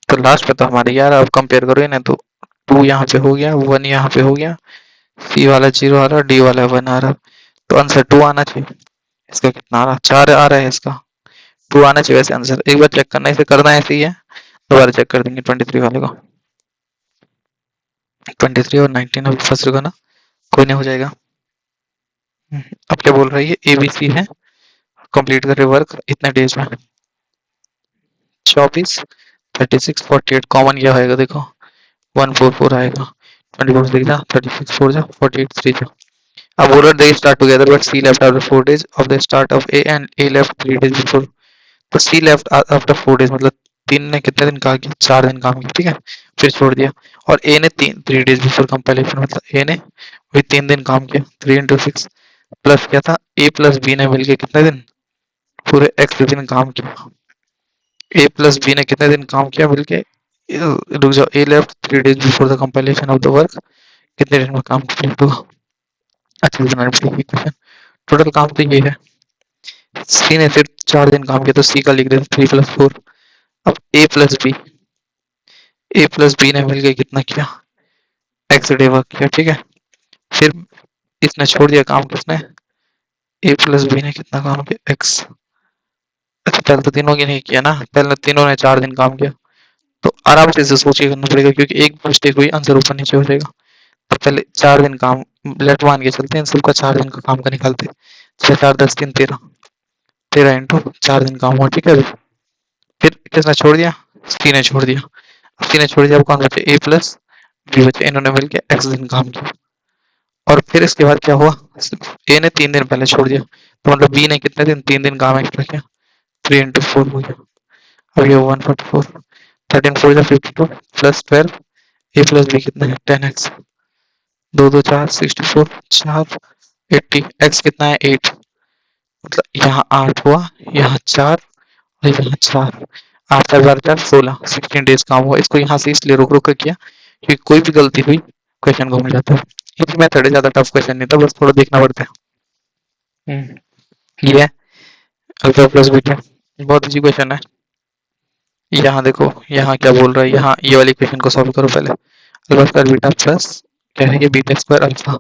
तो लास्ट पे तो हमारे यार अब कंपेयर करो ना, तो 2 यहाँ पे हो गया, 1 यहाँ पे हो गया, सी वाला 0 आ रहा, डी वाला 1 आ रहा, तो आंसर 2 आना चाहिए, इसका कितना आ रहा 4 आ रहा है, इसका 2 आना चाहिए वैसे आंसर, एक बार चेक करना, इसे करना ऐसे ही है, दोबारा चेक कर देंगे 23 वाले को, 23 और 19 अभी फंस रखा ना, कोई नहीं हो जाएगा। अब क्या बोल रहा है ये ABC है, कंप्लीट करे वर्क इतने डेज में। 24, 36, 48 कॉमन क्या होएगा देखो, 144 आएगा, 24 दिख जा, 36 4 जा, 48 3 जा। अब बोल रहा they start together but C left after 4 days of the start of A and A left 3 days before। तो C left after 4 days मतलब 3 ने कितने दिन काम किया, 4 दिन काम किया, ठीक है, फिर छोड़ दिया। और A ने 3 days बिफोर कंपाइलेशन मतलब A ने वही 3 दिन काम किया, 3 इंटू 6 प्लस क्या था, A प्लस B ने मिलके कितने दिन, पूरे X दिन काम किया। A प्लस B ने कितने दिन काम किया मिलके, रुक जाओ, A left 3 days before the compilation of the work, कितने दिन में काम कंप्लीट हुआ। अच्छा क्वेश्चन, टोटल काम तो ये है, C ने सिर्फ 4 दिन काम किया तो C का लिख देते 3 प्लस 4। अब A प्लस B ने मिलके कितना किया, X डे वर्क किया, ठीक है। फिर इसने छोड़ दिया काम, किसने, A प्लस B ने कितना काम किया, X। अच्छा पहले तो तीनों की नहीं किया ना, पहले तीनों ने 4 दिन काम किया, तो आराम से इसे सोच के करना पड़ेगा क्योंकि एक मिस्टेक हुई आंसर ऊपर नीचे हो जाएगा। तो पहले 4 दिन काम लेट मान के चलते हैं, इन सबका 4 दिन का काम का निकालते हैं। 6 4 10 3 13, 13 इंटू 4 दिन काम हुआ, ठीक है। फिर किसने छोड़ दिया, सी ने छोड़ दिया। सी ने छोड़ दिया, अब कौन बचे, A प्लस B बचे, इन्होंने मिलकर X दिन काम किया। और फिर इसके बाद क्या हुआ, A ने 3 दिन पहले छोड़ दिया, तो मतलब B ने कितने दिन, 3 दिन काम एक्स्ट्रा किया, 3 इंटू 4 हो गया। अब ये 144, 13 4 जा 52 प्लस 12, A प्लस B कितना है 10X, 2 2 4 64 4 80, X कितना है 8, मतलब यहाँ 8 हुआ, यहाँ 4 और यहाँ 4, 8 4 12 4 16, 16 डेज काम हुआ। इसको यहाँ से इसलिए रुक रुक कर किया क्योंकि कोई भी गलती हुई क्वेश्चन घूम जाता है। ये मेथड है, ज्यादा टफ क्वेश्चन नहीं था, बस थोड़ा देखना पड़ता है। ये है अल्फा प्लस बीटा, बहुत इजी क्वेश्चन है। यहाँ देखो, यहाँ क्या बोल रहा है, यहाँ ये वाली क्वेश्चन को सॉल्व करो पहले। अल्फा स्क्वायर बीटा प्लस क्या है ये, beta square alpha,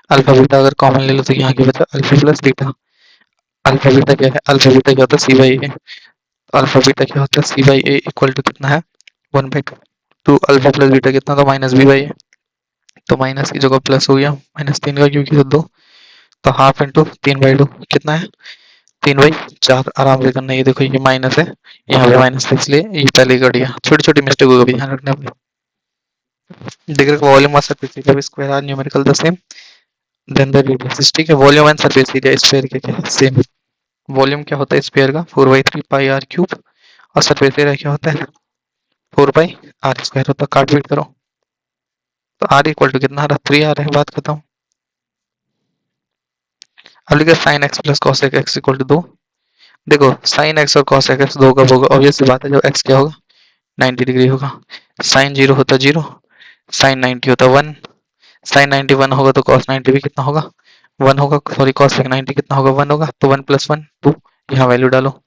alpha beta अगर कॉमन ले लो तो यहाँ क्या बचा, alpha plus beta. Alpha beta क्या है, अल्फा बीटा क्या होता है, सी बाई ए। अल्फा बीटा क्या होता है, सी बाई ए इक्वल टू कितना है, 1/2। अल्फा प्लस बीटा कितना, तो माइनस बी बाई ए, तो माइनस की जगह प्लस हो गया, -3 का क्योंकि तो 2, तो हाफ इंटू 3/2 कितना है, 3/4। आराम से करना, ये देखो ये माइनस है, यहाँ पे माइनस है इसलिए ये पहले कट गया। छोटी छोटी मिस्टेक को भी ध्यान रखना है। डिग्री का वॉल्यूम और सरफेस एरिया भी square are numerical the same then the radius, ठीक है। Volume and surface area sphere के क्या है, सेम। वॉल्यूम क्या होता है स्फीयर का, 4/3 पाई आर क्यूब, और सरफेस एरिया क्या होता है, 4 पाई आर स्क्वायर होता है। काट पीट करो तो आर इक्वल टू कितना आ रहा, 3 आ रहा है, बात करता हूँ। अब लिखा sine x plus cos x equal to 2। देखो साइन एक्स और कॉस एक्स 2 कब होगा, ऑब्वियस सी बात है, जब एक्स क्या होगा 90 डिग्री होगा। साइन 0 होता 0, साइन 90 होता 1, साइन 90 1 होगा तो कॉस 90 भी कितना होगा 1 होगा, सॉरी कॉस 90 कितना होगा 1 होगा, तो 1 + 1 2, यहाँ वैल्यू डालो।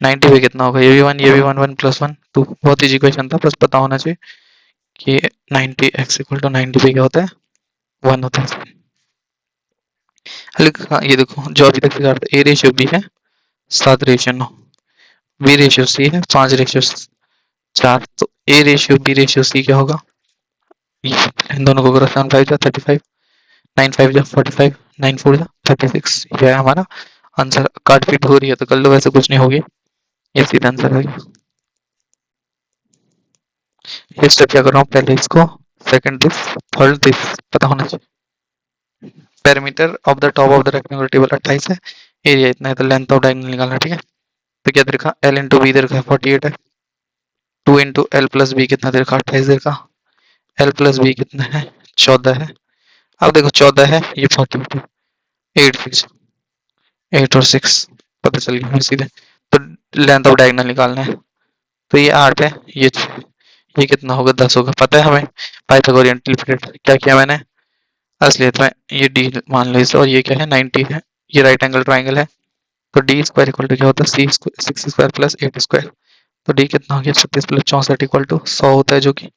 90 भी कितना होगा, ये भी 1 ये भी 1, 1 + 1 2। बहुत ईजी क्वेश्चन था, बस पता होना चाहिए कि 90 x इक्वल टू 90 पे क्या होता है 1 होता है। हाँ, ये देखो जो अभी तक सिखा रहा था, A रेशियो B है 7/9, B रेशियो C है 5/4, तो A ratio B ratio C क्या होगा, इन दोनों को करो, 7 5 जा 35, 9 5 जा 45, 9 4 जा 36, यह है हमारा आंसर। काट पीट हो रही है तो कर लो, वैसे कुछ नहीं होगी, ये सीधा आंसर है। ये स्टेप क्या कर रहा हूँ, पहले इसको, सेकंड दिस, थर्ड दिस पता होना चाहिए। Perimeter of the top of the rectangular table 28 है, एरिया इतना है, तो लेंथ ऑफ डायगोनल निकालना, ठीक है। तो क्या दे रखा, L इंटू बी दे रखा है 48 है, 2 इंटू एल प्लस बी कितना दे रखा 28 दे रखा, एल प्लस बी कितना है 14 है। अब देखो 14 है, ये 42, 8 6, 8 और 6 पता चल गया सीधे। तो लेंथ ऑफ डायगोनल निकालना है, तो ये 8 है, ये कितना होगा 10 होगा, पता है हमें पाइथागोरियन ट्रिपलेट। क्या किया मैंने, असलियत में ये डी मान लो इसे, और ये क्या है 90 है, ये राइट एंगल ट्राइंगल है, तो डी स्क्वायर इक्वल टू क्या होता है, c six square plus 8 square, तो डी कितना हो गया 36 प्लस 64 इक्वल टू 100 होता है, जो कि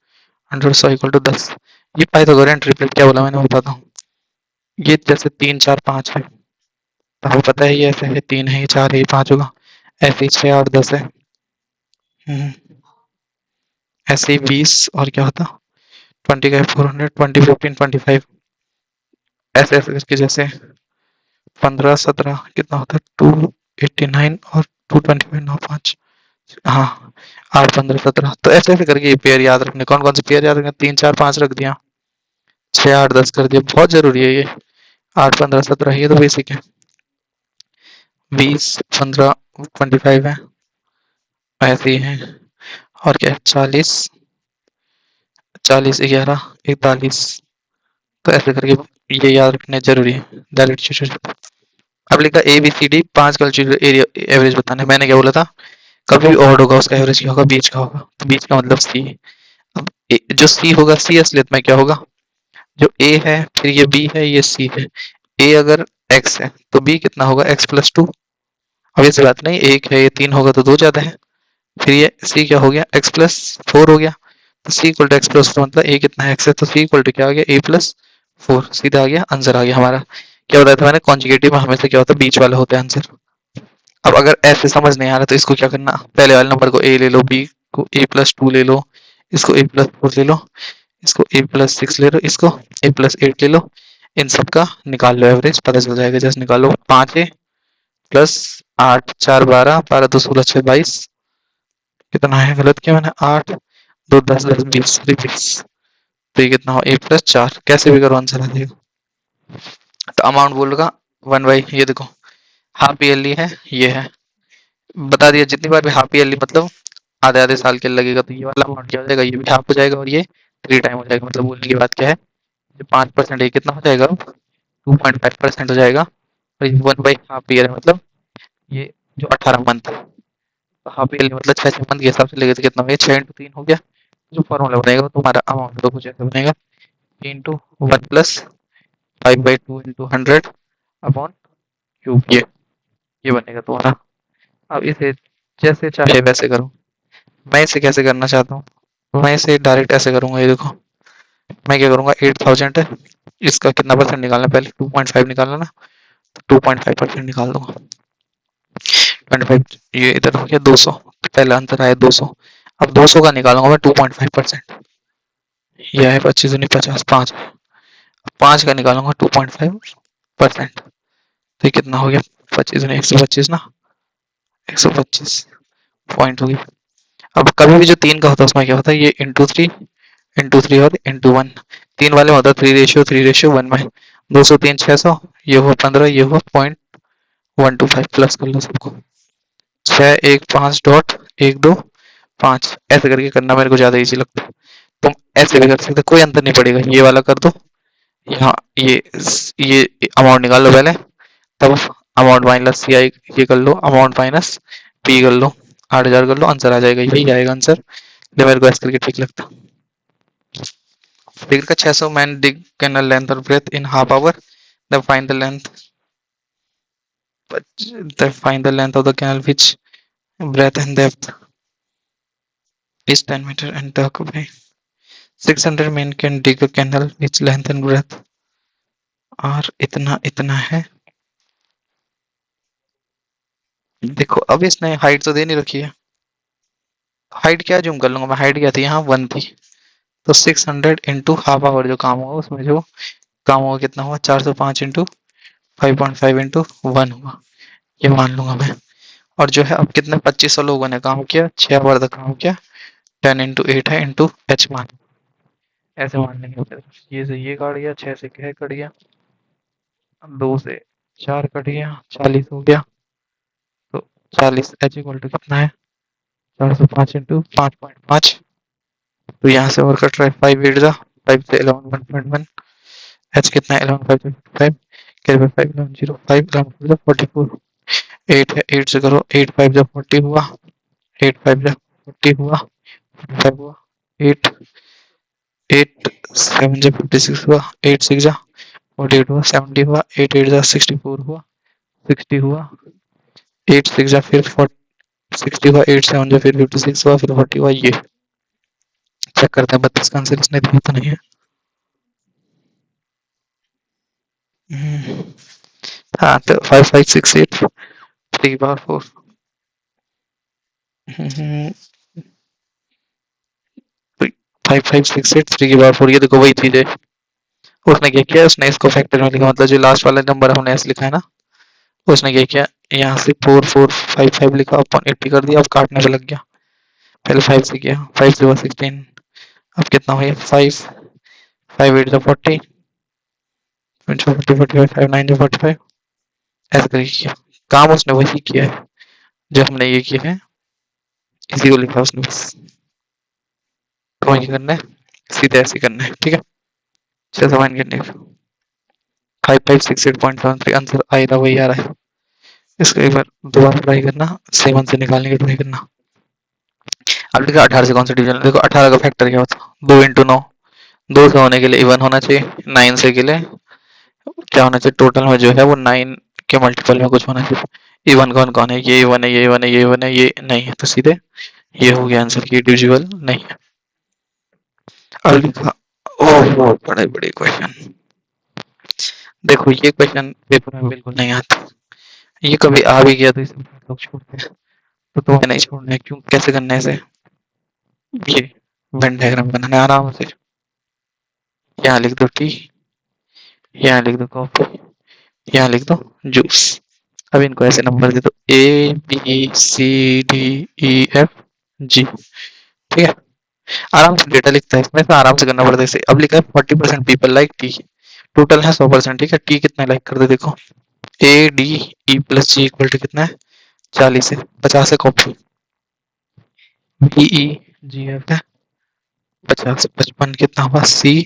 100 इक्वल टू 10। ये पाइथागोरियन ट्रिपलेट क्या बोला मैंने, बताता हूँ। ये जैसे 3 4 5 है, तो हमें पता है ये ऐसे है, 3 है, ये 4 है, ये 5 होगा, ऐसे ही 6 8 10 है, ऐसे ही 20 और क्या होता 20 का 400, 20 15 25, ऐसे ऐसे करके जैसे 15 17 कितना होता है 289 और 225 9 5 हाँ 8 15 17 तो ऐसे ऐसे करके ये पेयर याद रखने कौन कौन से पेयर याद रखने 3 4 5 रख दिया 6 8 10 कर दिया बहुत जरूरी है ये 8 15 17 ये तो बेसिक है 20 15 25 है ऐसे ही है और क्या है 40 40 11 41 तो ऐसे करके ये याद रखना जरूरी है डायरेक्ट अब लिखा A B C D 5 culture area average बताना है मैंने क्या बोला था कभी भी ऑड होगा उसका एवरेज क्या होगा बीच का होगा तो बीच का मतलब सी अब जो सी होगा सी असलियत में क्या होगा जो ए है फिर ये बी है ये सी है ए अगर एक्स है तो बी कितना होगा एक्स प्लस टू अब ऐसी बात नहीं एक है ये 3 होगा तो 2 ज्यादा है फिर ये सी क्या हो गया एक्स प्लस 4 हो गया तो सी इक्वल टू एक्स प्लस 4 मतलब ए कितना है एक्स है तो सी इक्वल टू क्या आ गया ए प्लस 4 सीधा आ गया आंसर आ गया हमारा क्या बताया था मैंने कॉन्जुगेटिव में हमेशा क्या होता है बीच वाला होता है आंसर अब अगर ऐसे समझ नहीं आ रहा तो इसको क्या करना पहले वाले नंबर को ए ले लो बी को ए प्लस 2 ले लो इसको ए प्लस 4 ले लो इसको ए प्लस 6 ले लो इसको ए प्लस 8 ले लो इन सब का निकाल लो एवरेज पता चल जाएगा जैसे निकालो 5 ए प्लस 8 4 12 12 2 16 6 22 कितना है गलत किया मैंने 8 2 10 10 20 20 तो ये कितना हो ए प्लस 4 कैसे भी करो आंसर आ जाएगा तो अमाउंट बोलेगा 1 बाई ये देखो हाफ ईयरली है ये है बता दिया जितनी बार भी हाफ ईयरली मतलब आधे आधे साल के लगेगा तो ये वाला अमाउंट क्या हो जाएगा ये भी हाफ हो जाएगा और ये 3 टाइम हो जाएगा मतलब बोलने की बात क्या है 5% ये कितना हो जाएगा 2.5% हो जाएगा और ये 1/2 ईयर है मतलब ये जो 18 मंथ तो हाफ ईयरली मतलब 6 मंथ के हिसाब से लेके तो कितना हो गया 6 into 3 हो गया जो फॉर्मूला बनेगा तुम्हारा अमाउंट तो कुछ ऐसा बनेगा 3 into 1 plus 5/2 into 100 upon cube ये बनेगा तुम्हारा अब इसे जैसे चाहे वैसे करो मैं इसे कैसे करना चाहता हूँ मैं इसे डायरेक्ट ऐसे करूंगा ये देखो मैं क्या करूंगा 8000 है इसका कितना परसेंट निकालना पहले 2.5 निकालना ना तो 2.5% निकाल दूंगा 25 ये इधर हो गया 200 पहला अंतर आया 200 अब 200 का निकालूंगा मैं 2.5% यह है 25 नहीं 50 5 5 का निकालूंगा 2.5% तो ये कितना हो गया 25 नहीं 125 ना 125 पॉइंट हो गया अब कभी भी जो 3 का होता है उसमें क्या होता है ये इंटू थ्री और इंटू 1 3 वाले में होता है 3:3:1 में 200 3 600 ये हुआ 15 ये हुआ 0.125 प्लस कर लो सबको 6 1 5 डॉट 1 2 5 ऐसे करके करना मेरे को ज्यादा इजी लगता है तुम ऐसे भी कर सकते कोई अंतर नहीं पड़ेगा ये वाला कर दो यहाँ ये अमाउंट निकाल लो पहले तब अमाउंट माइनस सी आई ये कर लो अमाउंट माइनस पी कर लो 8000 कर लो आंसर आ जाएगा यही आएगा आंसर ये मेरे को ऐसे करके ठीक लगता फिगर का 600 मैन डिग कैनल लेंथ और breadth in half hour the find the length of the canal which breadth and depth is 10 meter and dark by 600 men can dig a canal which length and breadth और इतना इतना है देखो अब इसने height तो दे नहीं रखी है हाइट क्या जूम कर लूंगा मैं हाइट क्या थी यहाँ 1 थी तो 600 इंटू हाफ आवर जो काम होगा उसमें जो काम होगा कितना हुआ 405 इंटू 5.5 इंटू 1 हुआ ये मान लूंगा मैं और जो है अब कितने 2500 लोगों ने काम किया 6 आवर तक काम किया 10 into 8 है इंटू एच मान ऐसे मान लेंगे ये से ये कट गया 6 से क्या कट गया 2 से 4 कट गया 40 हो गया तो 40 एच इक्वल टू कितना है 405 इंटू 5.5 तो यहाँ से और कट रहा है 5 8 जा 5 से 11 1.1 एच कितना है 11 5 5 5 11 0 5 11 44 8 है 8 से करो 8 5 जब 40 हुआ 8 5 जब 40 हुआ 45 हुआ 8 8 7 जब 56 हुआ 8 6 जा 48 हुआ 70 हुआ 8 8 जा 64 हुआ 60 हुआ 8 6 जा फिर 60 हुआ 8 7 जा फिर 56 हुआ फिर 40 हुआ ये चेक करते हैं 32 का आंसर इसने दिया तो नहीं है हाँ तो 5 5 6 8 3 बार 4 5 5 6 8 3 बार 4 ये देखो वही चीज है उसने क्या किया उसने इसको फैक्टर में लिखा मतलब जो लास्ट वाला नंबर हमने ऐसे लिखा है ना उसने क्या किया, यहाँ से 4455 लिखा, अपन 80 कर दिया, अब काटने पे लग गया। पहले 5 से किया, 5 से 16, अब कितना हुआ 5, 5 8 40, 40 45, 5 9 45, ऐसे करके किया। काम उसने वही किया है जो हमने ये किया है, इसी को लिखा उसने बस। तो वही करना है, सीधे ऐसे करना है, ठीक है। चलो सामान करने का 5568.73 आंसर आ रहा, वही आ रहा है। इसको एक बार दोबारा ट्राई करना, 7 से निकालने की ट्राई करना। अब देखो 18 से कौन सा डिवीजन, देखो 18 का फैक्टर क्या होता है, 2 इंटू 9, 2 से होने के लिए इवन होना चाहिए, 9 से के लिए क्या होना चाहिए, टोटल में जो है वो 9 के मल्टीपल में कुछ होना चाहिए। इवन कौन कौन है, ये इवन है, ये इवन है, ये इवन है, ये नहीं है, तो सीधे ये हो गया आंसर की डिविजिबल नहीं है। अब लिखा, ओह बड़े बड़े क्वेश्चन, देखो ये क्वेश्चन पेपर में बिल्कुल नहीं आता, ये कभी आ भी गया तो इसे लोग छोड़ते हैं, तो तुम्हें नहीं छोड़ना है। क्यों, कैसे करना है इसे, ये वेन डायग्राम बनाना है आराम से। यहाँ लिख दो टी, यहाँ लिख दो कॉफी, यहाँ लिख दो जूस। अब इनको ऐसे नंबर दे दो A B C D E F G, ठीक है। आराम से डेटा लिखता है इसमें, तो आराम से करना पड़ता है इसे। अब लिखा है 40% पीपल लाइक टी, टोटल है 100%, ठीक है। टी कितना लाइक कर दो, देखो A D E plus G equal to कितना है 40 है, 50 है coffee, B E G F है 50, 55 कितना हुआ सी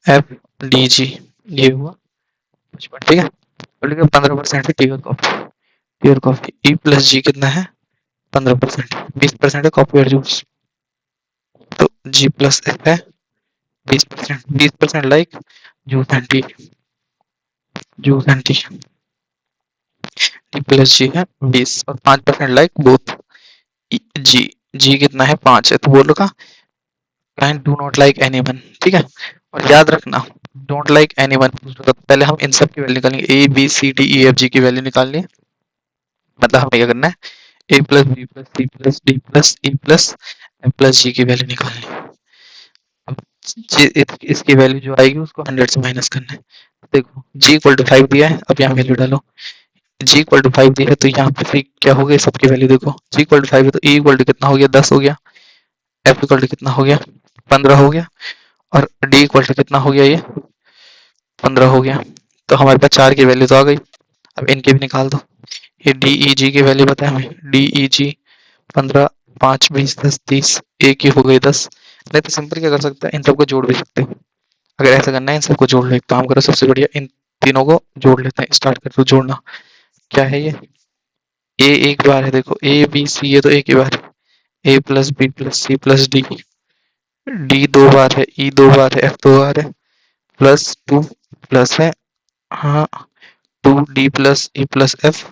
एफ डी जी, ये हुआ 55, ठीक है। और लिखा 15% है टी और कॉफी, टी और कॉफी, ई प्लस जी कितना है 15%, 20% है कॉफी और जूस, तो जी प्लस एफ है 20%, 20% like juice and T, juice and T, T plus G है 20 और 5% लाइक बोथ जी, जी कितना है 5 है, तो बोलो का kind do not like anyone, ठीक है। और याद रखना डोंट लाइक एनीवन, पहले हम इन सब की वैल्यू निकालेंगे, A B C D E F G की वैल्यू निकालनी है। मतलब हमें क्या करना है, A plus B plus C plus D plus E plus F plus G की वैल्यू निकालनी है। अब इसकी वैल्यू जो आएगी उसको 100 से माइनस करना है। देखो जी इक्वल टू 5 दिया है, अब यहाँ वैल्यू डालो, जी इक्वल टू 5 दिया है तो यहाँ पे फिर क्या हो गया, सबकी वैल्यू देखो, जी इक्वल टू 5 है तो ई इक्वल टू कितना हो गया 10 हो गया, एफ इक्वल टू कितना हो गया 15 हो गया, और डी इक्वल टू कितना हो गया ये 15 हो गया। तो हमारे पास 4 की वैल्यू तो आ गई। अब इनके भी निकाल दो, ये डी ई जी की वैल्यू बताए हमें, डी ई जी 15, 5 20 10 30, एक ही हो गई 10। नहीं तो सिंपल क्या कर सकते हैं, इन सबको जोड़ भी सकते हो। अगर ऐसा करना है इन सबको जोड़ लो, एक काम करो सबसे बढ़िया, इन तीनों को जोड़ लेते हैं, स्टार्ट कर दो जोड़ना। क्या है ये, ए एक बार है, देखो ए बी सी ये तो एक ही बार है, A plus B plus C plus D, D 2 बार है, ई 2 बार है, एफ 2 बार है, प्लस 2 प्लस है, हाँ 2 D plus E plus F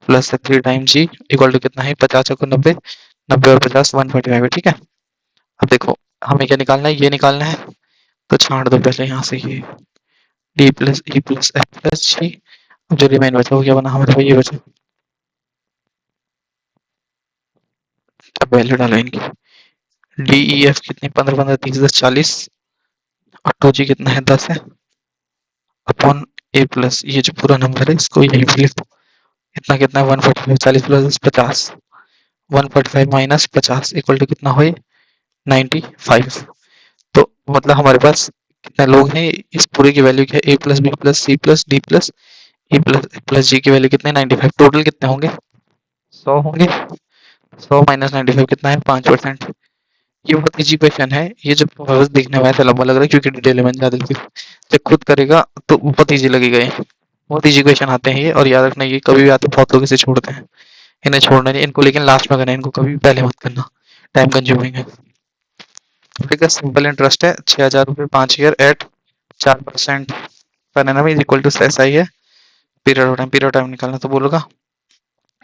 plus 3 time G equal to कितना है 50 को 90, 90 और 50 145 है, ठीक है। अब देखो हमें क्या निकालना है, ये निकालना है, तो छांट दो पहले यहाँ से ये D plus E plus F plus G, जो रिमेन बचा वो क्या बना हमारे पास, ये बचा। अब वैल्यू डालो इनकी, डी ई एफ कितनी 15 15 30 10 40, और टू जी कितना है 10 है, अपॉन ए प्लस ये जो पूरा नंबर है इसको यहीं पे लिख दो, इतना कितना है 145, 40 प्लस 10 50, 145 माइनस 50 इक्वल टू कितना हो 95। तो मतलब हमारे पास कितने लोग हैं, इस पूरे की वैल्यू क्या है, A plus B plus C plus D plus E plus G की वैल्यू कितने 95, टोटल कितने होंगे 100 होंगे, 100 माइनस 95 कितना है 5%। ये बहुत इजी क्वेश्चन है, ये जब बस देखने में ऐसा लंबा लग रहा है क्योंकि डिटेल में ज्यादा, जब खुद करेगा तो बहुत इजी लगेगा ये, बहुत इजी क्वेश्चन आते हैं ये। और याद रखना ये कभी भी आते बहुत लोग इसे छोड़ते हैं, इन्हें छोड़ना नहीं इनको, लेकिन लास्ट में करना है इनको, कभी भी पहले मत करना, टाइम कंज्यूमिंग है। ठीक है, सिंपल इंटरेस्ट है 6,000 रुपये 5 year at 4% per annum is equal to S I है, पीरियड टाइम निकालना, तो बोलोगा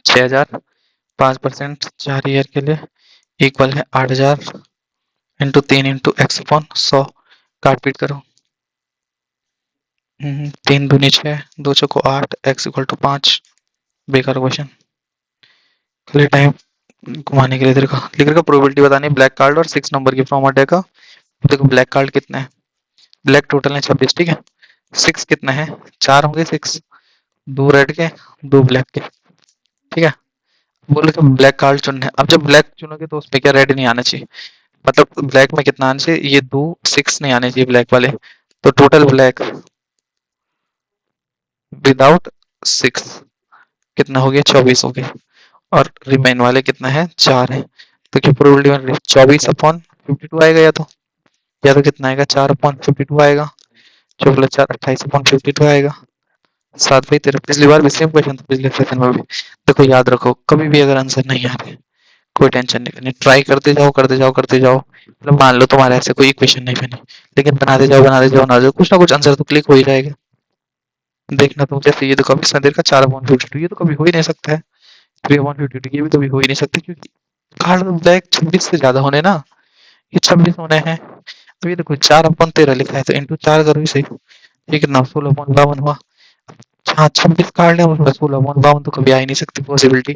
6,000 5% 4 ईयर के लिए इक्वल है 8,000 इंटू 3 इंटू एक्स अपॉन 100, काट पीट करो, 3 दूनी 6 2 चौको 8 एक्स इक्वल टू 5, बेकार क्वेश्चन। खाली टाइम घुमाने के लिए लिख का प्रोबेबिलिटी बतानी है ब्लैक कार्ड और 6 नंबर की फ्रॉम अटैक का। देखो ब्लैक कार्ड कितना है, ब्लैक टोटल है 26, ठीक है, 6 कितना है 4 होंगे 6, दो रेड के, दो ब्लैक के, ठीक है। बोले कि ब्लैक कार्ड चुनना है। अब जब ब्लैक चुनोगे तो उसमें क्या रेड नहीं आना चाहिए, मतलब ब्लैक में कितना आना चाहिए, ये दो सिक्स नहीं आने चाहिए ब्लैक वाले, तो टोटल ब्लैक विदाउट सिक्स कितना हो गया, 24 हो गया। और रिमेन वाले कितना है, चार है। तो क्या प्रोबेबिलिटी बन रही है, 24/52 आएगा, या तो कितना आएगा, 4/52 आएगा। 24+4 28/52 आएगा। 7/13 पिछली बार भी सेम क्वेश्चन था, पिछले सेशन में भी। देखो याद रखो, कभी भी अगर आंसर नहीं आ रहे, कोई टेंशन नहीं करनी, ट्राई करते जाओ करते जाओ करते जाओ। मतलब मान लो तुम्हारे ऐसे कोई इक्वेशन नहीं बनी, लेकिन बनाते जाओ बनाते जाओ बनाते जाओ, कुछ ना कुछ आंसर तो क्लिक हो ही जाएगा। देखना तुम, जैसे ये तो कभी इतना देर का 4/52, ये तो कभी हो ही नहीं सकता है। 3/52 ये भी कभी हो ही नहीं सकता, क्योंकि कार्ड ब्लैक 26 से ज्यादा होने ना, ये 26 होने हैं। अब ये देखो 4/13 लिखा है, तो इंटू 4 करो इसे, ये कितना 16/52 हुआ। हाँ 26 कार्ड है उसमें 16/52 तो कभी आ ही नहीं सकती पॉसिबिलिटी।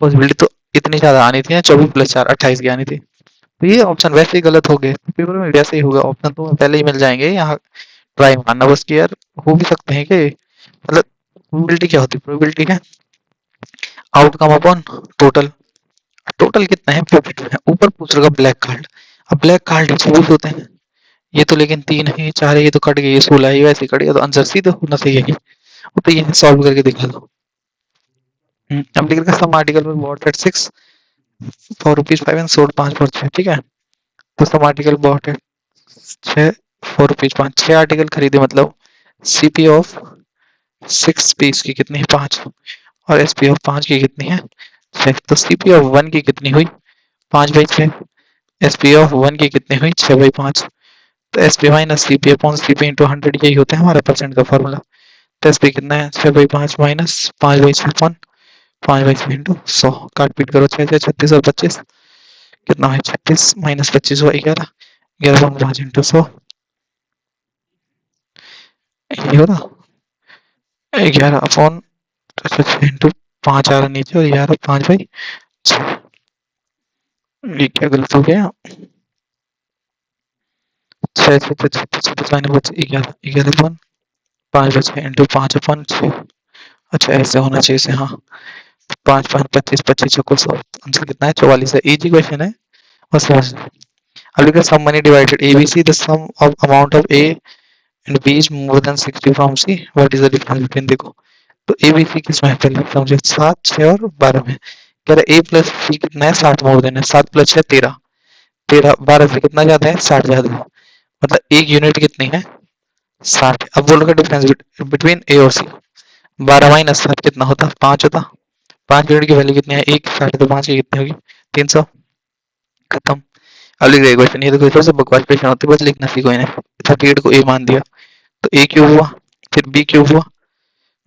पॉसिबिलिटी तो इतनी ज्यादा आनी थी ना, 24+4 28 की आनी थी। तो ये ऑप्शन वैसे ही गलत हो गए, पेपर में वैसे ही होगा, ऑप्शन तो पहले ही मिल जाएंगे यहाँ। ट्राई मारना बस कि यार हो भी सकते हैं कि, मतलब प्रोबेबिलिटी क्या होती है, प्रोबेबिलिटी है आउटकम अपॉन टोटल। टोटल कितना है, 52 है। ऊपर पूछ रहा ब्लैक कार्ड, अब ब्लैक कार्ड 24 होते हैं, ये तो लेकिन 3 है, 4 है, ये तो कट गई, ये 16 है, ये वैसे कट गया, तो आंसर सीधे होना चाहिए ये। वो तो ये सॉल्व करके दिखा दो। अब लिख रखा सम आर्टिकल पर bought at 6 for ₹5 and sold 5 for 6, ठीक है। तो some article bought at 6 for ₹5, 6 article खरीदे, मतलब सीपी ऑफ 6 पीस की कितनी है, 5, और एसपी ऑफ 5 की कितनी है, 6। तो सीपी ऑफ 1 की कितनी हुई, 5/6। एसपी ऑफ 1 की कितनी हुई, 6/5। तो SP minus CP upon CP into 100, यही होता है हमारा परसेंट का फॉर्मूला। तो एसपी कितना है, 6/5 माइनस 5/6 अपॉन 5/6 इंटू 100। काट पीट करो, 6 36 और 25 कितना है, 36 माइनस 25 हुआ 11, 11/5 इंटू 100, ये हो रहा 11 अपॉन इंटू 5 आ रहा नीचे, और 11 5/6। ये क्या गलत हो गया, 6 6 36 माइनस 11 11 अपॉन 5/6 इंटू 5/6। अच्छा ऐसे होना चाहिए इसे, हाँ। 5 5 25 25 चौको 100, आंसर कितना है, 44 है। इजी क्वेश्चन है, बस समझ। अब लिखा sum money divided A B C, the sum of amount of A and B is more than 60 from C, what is the difference between, देखो। तो एबीसी किसमें है, पहले समझे, 7 6 और 12 में। कह रहा ए प्लस सी कितना है, 60 मोर देन है, 7 + 6 13, 13 12 से कितना ज्यादा है, 60 ज्यादा है, मतलब एक यूनिट कितनी है, 60। अब बोल रहा डिफरेंस बिटवीन ए और सी, 12 - 7 कितना होता, 5 होता। 5 यूनिट की वैल्यू कितनी है, 1 60, तो 5 की कितनी होगी, 300। खत्म। अब लिख रहे क्वेश्चन, ये देखो सबसे बकवास क्वेश्चन होते, बस लिखना सीखो इन्हें। 38 को ए मान दिया, तो ए क्यूब हुआ, फिर बी क्यूब हुआ,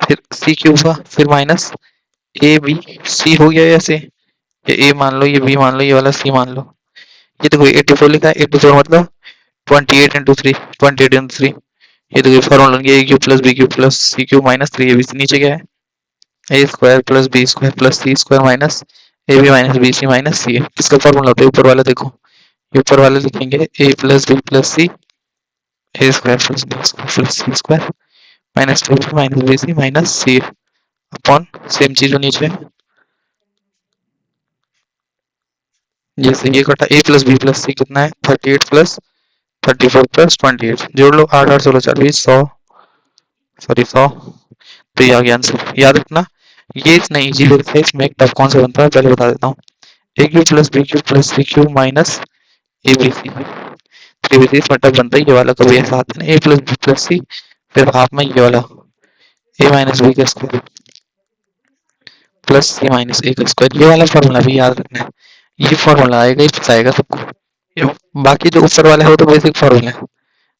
फिर सी क्यूब हुआ, फिर माइनस ए बी सी हो गया ऐसे। ये ए मान लो, ये बी मान लो, ये वाला सी मान लो। ये देखो 84 लिखा है, 84 मतलब 28 इंटू 3, 28 इंटू 3। ये देखो फॉर्मूला बन गया, A cube plus B cube plus C cube minus 3 A B C. नीचे क्या है, A square plus B square plus C square minus A B minus B C minus C है। किसका formula होता है, ऊपर वाला देखो, ऊपर वाला लिखेंगे A plus B plus C, A square plus B square plus C square minus A B minus B C minus C upon same चीज नीचे, जैसे ये कटा A plus B plus C कितना है, 38 प्लस 34 प्लस 28, जोड़ लो 8 8 16 4 20 100, सॉरी 100। तो ये आ गया आंसर, याद रखना। ये इतना इजी है, इसमें एक टफ कौन सा बनता है पहले बता देता हूँ। A cube plus B cube plus C cube minus A B C, 3b3 इसमें टफ बनता है, ये वाला कभी ऐसा आता है, ए प्लस बी प्लस सी, फिर हाफ में ये वाला ए माइनस बी का स्क्वायर प्लस सी माइनस ए का स्क्वायर, ये वाला फॉर्मूला भी याद रखना है। ये फॉर्मूला आएगा, ये फंसाएगा सबको। ये बाकी जो ऊपर वाला है वो तो बेसिक फॉर्मूला है,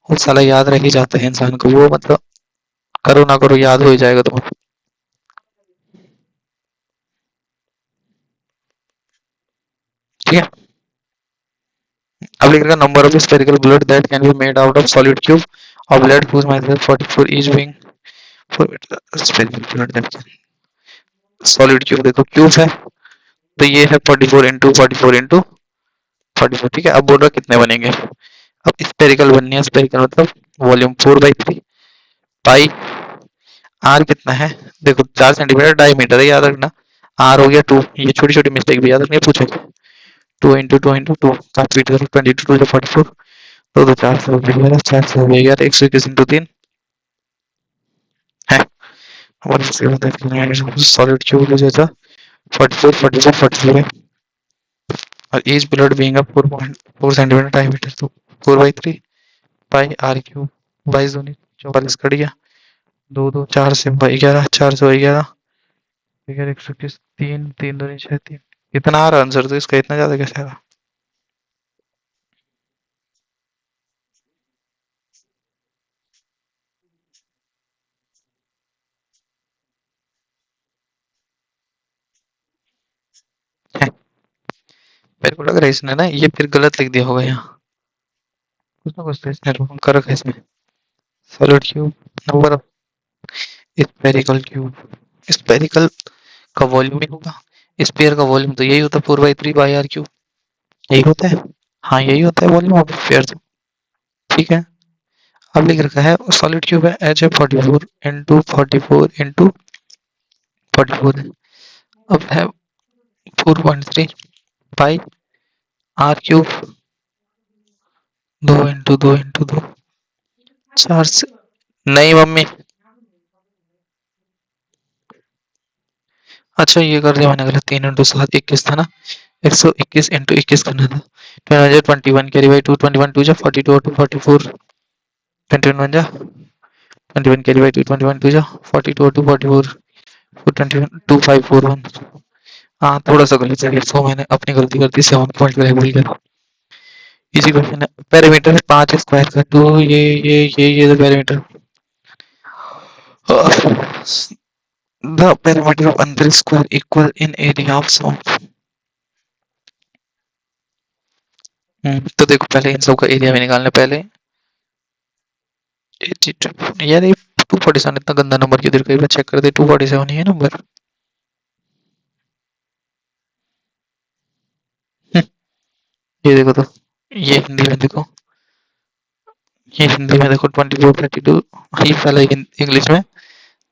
वो साला याद रह ही जाता है इंसान को, वो मतलब करो ना करो याद हो ही जाएगा तुम्हें, ठीक है। अब लिख रहा number of spherical bullet that can be made out of solid cube of lead whose mass is 44 each being for spherical bullet that solid cube, देखो क्यूब है, तो ये है 44 इंटू 44 इंटू 44, ठीक है। अब बोल रहा कितने बनेंगे, अब स्फेरिकल बननी है, स्फेरिकल मतलब वॉल्यूम 4/3 पाई आर कितना है देखो 4 सेंटीमीटर डायमीटर है याद रखना। आर हो गया 2, ये छोटी छोटी मिस्टेक भी याद रखनी पूछेंगे। 2 इंटू 2 इंटू 2 5 फीट करो 22 2 44 दो दो 4 से 11 4 से 11 121 इंटू 3 है। और इसके बाद सॉलिड क्यूब हो जाता 44 44 44 है। और each blood being a 4.4 centimetre diameter तो 4/3 पाई आर क्यूब 22 44 कट गया। 2 2 4 से 11 4 से 11 11 121 3 3 2 6 3 इतना आ रहा आंसर तो इसका इतना ज्यादा कैसे आ रहा। है, मेरे को लग रहा है इसने ना ये फिर गलत लिख दिया होगा यहाँ कुछ ना कुछ तो इसने रॉन्ग कर रखा है इसमें। Solid cube number of spherical cube spherical का वॉल्यूम ही होगा। स्फीयर का वॉल्यूम तो यही होता है 4/3 बाई आर क्यूब यही होता है। हाँ यही होता है वॉल्यूम ऑफ स्फीयर तो। ठीक है अब लिख रखा है सॉलिड क्यूब है एच है 44 इंटू 44 अब है 4.3 पाई आर क्यूब 2 इंटू 2 4 से नहीं मम्मी अच्छा ये कर दिया मैंने गलत 3 इंटू 7 21 था ना 121 इंटू 21 करना था 21 कैरी बाई 2 21 2 जा 42 और 2 44 21 1 जा 21 कैरी बाई 2 21 2 जा 42 और 2 44 21 2541 हाँ थोड़ा सा गलत चलिए सो मैंने अपनी गलती कर दी 7.5 भूल गया इसी क्वेश्चन है पैरामीटर है 5 स्क्वायर का 2 ये तो parameter the perimeter of another square equal in area of some तो देखो पहले इन सब का एरिया भी निकालना पहले यार ये 247 इतना गंदा नंबर क्यों दे रखा है चेक कर दे 247 ही है नंबर ये देखो तो ये हिंदी में देखो ये हिंदी में देखो 24 32 ये साला इंग्लिश में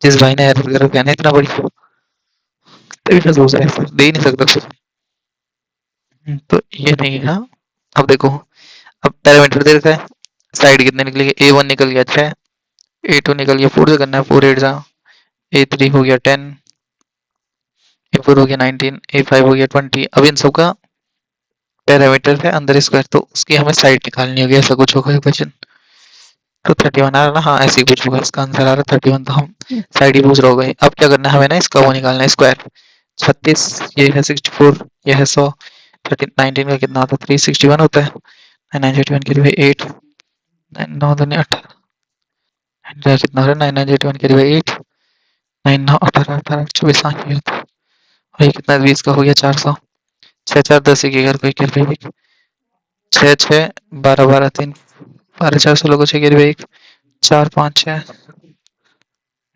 जिस भाई ने एरर कर रखा है ना इतना बड़ी तभी मैं सोच रहा दे ही नहीं सकता कुछ तो ये नहीं है अब देखो अब पैरामीटर दे रखा है साइड कितने निकलेंगे A1 निकल गया 6 A2 निकल गया 4 से करना है 4 8 जा A3 हो गया 10 A4 हो गया 19 A5 हो गया 20 अब इन सब का पैरामीटर है अंदर स्क्वायर तो उसकी हमें साइड निकालनी होगी ऐसा कुछ होगा क्वेश्चन तो 31 आ रहा ना हाँ ऐसे ही कुछ होगा इसका आंसर आ रहा 31 तो हम साइड ही पूछ रहे हो गए अब क्या करना है हमें ना इसका वो निकालना है स्क्वायर 36 ये है 64 ये है 100 19 का कितना आता है 361 होता है 991 के लिए 8 9 2 18 कितना हो रहा है 991 के लिए 8 9 9 18 18 24 5 ये होता है और ये कितना 20 का हो गया 400 6 4 10 एक 11 को 1 6 6 12 12 3 12 4 16 को 6 गिर 1 4 5 6